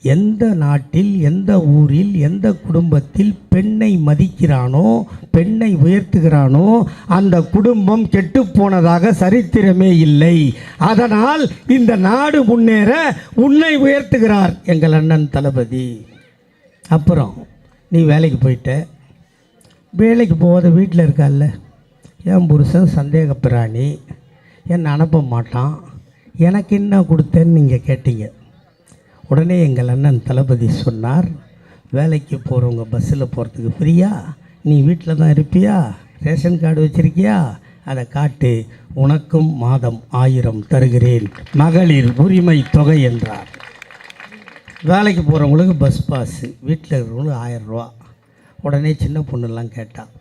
எந்த நாட்டில், எந்த ஊரில், எந்த குடும்பத்தில் பெண்ணை மதிக்கிறானோ, பெண்ணை உயர்த்துகிறானோ, அந்த குடும்பம் கெட்டுப்போனதாக சரித்திரமே இல்லை. அதனால் இந்த நாடு முன்னேற உன்னை உயர்த்துகிறார் எங்கள் அண்ணன் தளபதி. அப்புறம் நீ வேலைக்கு போயிட்ட, வேலைக்கு போகாத வீட்டில் இருக்கால்ல, என் புருஷன் சந்தேக பிராணி, என்னை அனுப்ப மாட்டான், எனக்கு என்ன கொடுத்தேன்னு நீங்கள் கேட்டீங்க. உடனே எங்கள் அண்ணன் தளபதி சொன்னார், வேலைக்கு போகிறவங்க பஸ்ஸில் போகிறதுக்கு ஃப்ரீயா? நீ வீட்டில் தான் இருப்பியா? ரேஷன் கார்டு வச்சுருக்கியா? அதை காட்டு, உனக்கும் மாதம் 1000 தருகிறேன், மகளிர் உரிமை தொகை என்றார். வேலைக்கு போகிறவங்களுக்கு பஸ் பாஸு, வீட்டில் இருக்கிறவங்களுக்கு 1000 ரூபா. உடனே சின்ன பொண்ணுலாம் கேட்டால்,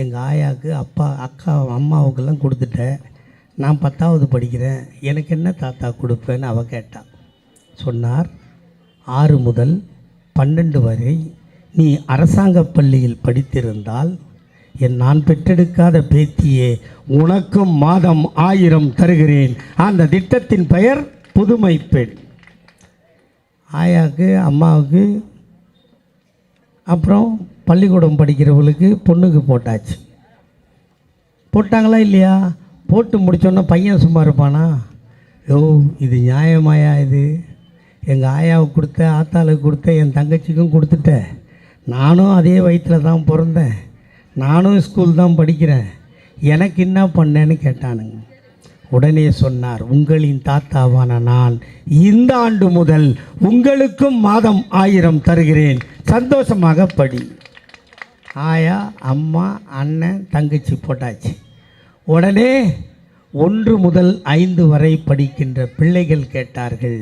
எங்கள் ஆயாவுக்கு அப்பா அக்கா அம்மாவுக்கெல்லாம் கொடுத்துட்டேன், நான் 10வது படிக்கிறேன், எனக்கு என்ன தாத்தா கொடுப்பேன்னு அவள் கேட்டாள். சொன்னார், 6 முதல் 12 வரை நீ அரசாங்க பள்ளியில் படித்திருந்தால் நான் பெற்றெடுக்காத பேத்தியே உனக்கும் மாதம் 1000 தருகிறேன். அந்த திட்டத்தின் பெயர் புதுமை பெண். ஆயாவுக்கு, அம்மாவுக்கு, அப்புறம் பள்ளிக்கூடம் படிக்கிறவங்களுக்கு பொண்ணுக்கு போட்டாச்சு. போட்டாங்களா இல்லையா? போட்டு முடித்தோன்னா பையன் சும்மா இருப்பானா? இது நியாயமாயா? இது எங்கள் ஆயாவுக்கு கொடுத்த, ஆத்தாளுக்கு கொடுத்த, என் தங்கச்சிக்கும் கொடுத்துட்டேன். நானும் அதே வயிற்றில் தான் பிறந்தேன், நானும் ஸ்கூல் தான் படிக்கிறேன், எனக்கு என்ன பண்ணேன்னு கேட்டானுங்க. உடனே சொன்னார், உங்களின் தாத்தாவான நான் இந்த ஆண்டு முதல் உங்களுக்கும் மாதம் 1000 தருகிறேன், சந்தோஷமாக படி. ஆயா, அம்மா, அண்ணன், தங்கச்சி போட்டாச்சு. உடனே 1 முதல் 5 வரை படிக்கின்ற பிள்ளைகள் கேட்டார்கள்,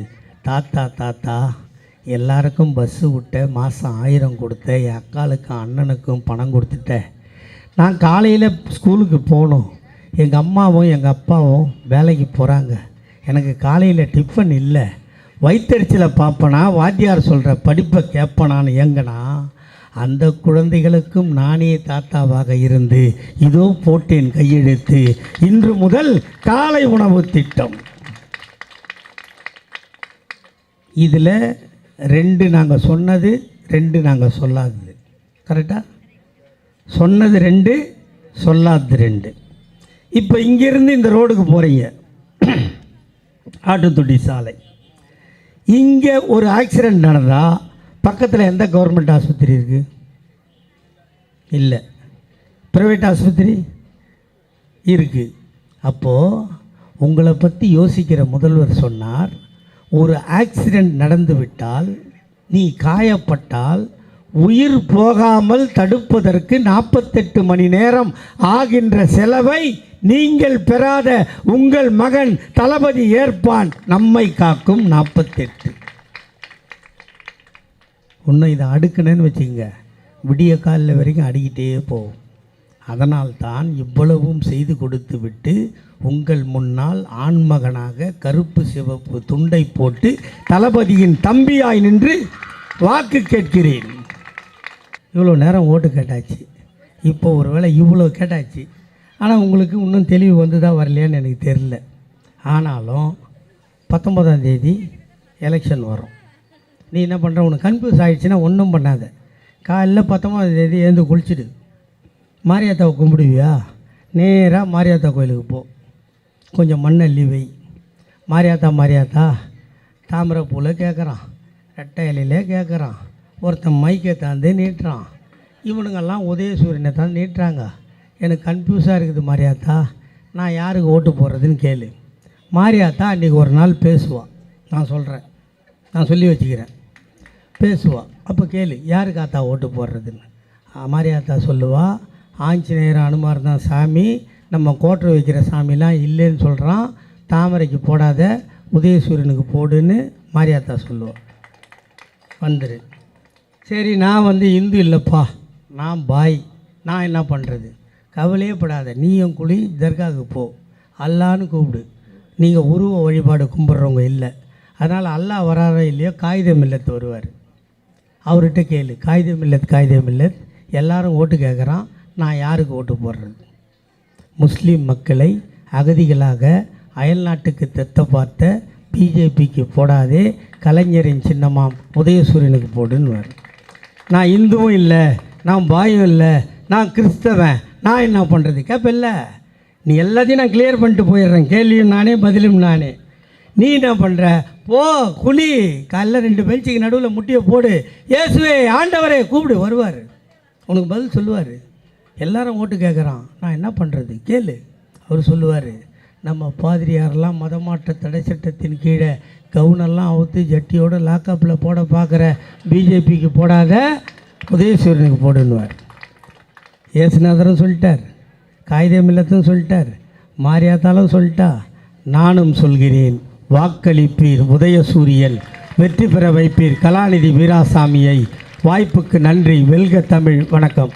தாத்தா எல்லாருக்கும் பஸ்ஸு விட்ட, மாதம் 1000 கொடுத்த, என் அக்காளுக்கும் அண்ணனுக்கும் பணம் கொடுத்துட்டேன். நான் காலையில் ஸ்கூலுக்கு போகணும், எங்கள் அம்மாவும் எங்கள் அப்பாவும் வேலைக்கு போகிறாங்க, எனக்கு காலையில் டிஃபன் இல்லை, வயிற்றெரிச்சலை பார்ப்பனா, வாத்தியார் சொல்கிற படிப்பை கேட்பனான்னு எங்கன்னா, அந்த குழந்தைகளுக்கும் நானே தாத்தாவாக இருந்து இதோ போட்டேன் கையெழுத்து, இன்று முதல் காலை உணவு திட்டம். இதில் 2 நாங்கள் சொன்னது, 2 நாங்கள் சொல்லாதது. கரெக்டாக? சொன்னது 2, சொல்லாதது 2. இப்போ இங்கேருந்து இந்த ரோடுக்கு போகிறீங்க, ஆட்டுத்தொட்டி சாலை. இங்கே ஒரு ஆக்சிடெண்ட் நடந்தால் பக்கத்தில் எந்த கவர்மெண்ட் ஆஸ்பத்திரி இருக்குது? இல்லை. ப்ரைவேட் ஆஸ்பத்திரி இருக்குது. அப்போது உங்களை பற்றி யோசிக்கிற முதல்வர் சொன்னார், ஒரு ஆக்சிடெண்ட் நடந்து விட்டால், நீ காயப்பட்டால் உயிர் போகாமல் தடுப்பதற்கு 48 மணி நேரம் ஆகின்ற செலவை நீங்கள் பெறாத உங்கள் மகன் தளபதி ஏற்பான், நம்மை காக்கும் 48. இன்னும் இதை அடுக்கணுன்னு வச்சுங்க, விடிய காலில் வரைக்கும் அடிக்கிட்டே போகும். அதனால்தான் இவ்வளவும் செய்து கொடுத்து விட்டு உங்கள் முன்னால் ஆண்மகனாக கருப்பு சிவப்பு துண்டை போட்டு தளபதியின் தம்பியாய் நின்று வாக்கு கேட்கிறேன். இவ்வளோ நேரம் ஓட்டு கேட்டாச்சு, இப்போ ஒரு வேளை இவ்வளோ கேட்டாச்சு. ஆனால் உங்களுக்கு இன்னும் தெளிவு வந்து தான் வரலையான்னு எனக்கு தெரில. ஆனாலும் 19ஆம் தேதி எலெக்ஷன் வரும். நீ என்ன பண்ணுற, உனக்கு கன்ஃபியூஸ் ஆகிடுச்சுன்னா ஒன்றும் பண்ணாத. காலையில் 19ஆம் தேதி எழுந்து குளிச்சுடு, மாரியாத்தாவை கும்பிடுவியா, நேராக மாரியாத்தா கோயிலுக்கு போ, கொஞ்சம் மண்ணள்ளி வை. மாரியாத்தா தாமரை பூவில் கேட்குறான், ரெட்டை இலையிலே கேட்குறான், ஒருத்தன் மைக்கை தாந்து நீட்டுறான், இவனுங்கெல்லாம் உதயசூரியனை தான் நீட்டுறாங்க. எனக்கு கன்ஃபியூஸாக இருக்குது மாரியாத்தா, நான் யாருக்கு ஓட்டு போடுறதுன்னு கேளு. மாரியாத்தா அன்றைக்கி ஒரு நாள் பேசுவாள், நான் சொல்கிறேன், நான் சொல்லி வச்சுக்கிறேன், பேசுவாள். அப்போ கேளு, யாருக்கு ஆத்தா ஓட்டு போடுறதுன்னு. மாரியாத்தா சொல்லுவா, ஆஞ்சநேயர் அனுமார் தான் சாமி, நம்ம கோட்டை வைக்கிற சாமிலாம் இல்லைன்னு சொல்கிறான், தாமரைக்கு போடாத உதயசூரியனுக்கு போடுன்னு மாரியாத்தா சொல்லுவாள். வந்துரு. சரி, நான் இந்து இல்லைப்பா, நான் பாய், நான் என்ன பண்ணுறது? கவலையே படாத, நீயும் குழி தர்காவுக்கு போ, அல்லான்னு கூப்பிடு. நீங்கள் உருவ வழிபாடு கும்பிட்றவங்க இல்லை, அதனால் அல்லா வராரோ இல்லையோ காகித மில்லத் வருவார், அவர்கிட்ட கேளு. காகித மில்லத் எல்லாரும் ஓட்டு கேட்குறான், நான் யாருக்கு ஓட்டு போடுறது? முஸ்லீம் மக்களை அகதிகளாக அயல்நாட்டுக்கு தெத்த பார்த்த பிஜேபிக்கு போடாதே, கலைஞரின் சின்னமாம் உதயசூரியனுக்கு போடுன்னு. நான் இந்துவும் இல்லை, நான் பாயும் இல்லை, நான் கிறிஸ்தவன், நான் என்ன பண்ணுறது கேட்பில்ல? நீ எல்லாத்தையும் நான் கிளியர் பண்ணிட்டு போயிடுறேன், கேள்வியும் நானே பதிலும் நானே. நீ என்ன பண்ணுற? போ குழி, காலைல 2 பெஞ்சுக்கு நடுவில் முட்டியை போடு, இயேசுவே ஆண்டவரே கூப்பிடு, வருவார், உனக்கு பதில் சொல்லுவார். எல்லாரும் ஓட்டு கேட்குறான், நான் என்ன பண்ணுறது கேளு. அவர் சொல்லுவார், நம்ம பாதிரியாரெல்லாம் மதமாற்ற தடை சட்டத்தின் கீழே கவுனெல்லாம் அவுத்து ஜட்டியோடு லாக்கப்பில் போட பார்க்குற பிஜேபிக்கு போடாத உதயசூரியனுக்கு போடுன்னுவார். ஏசுநாதரும் சொல்லிட்டார், காகித மில்லத்தும் சொல்லிட்டார், மாரியாத்தாலும் சொல்லிட்டா, நானும் சொல்கிறேன், வாக்களிப்பீர் உதயசூரியன், வெற்றி பெற வைப்பீர் கலாநிதி வீராசாமியை. வாய்ப்புக்கு நன்றி. வெல்க தமிழ். வணக்கம்.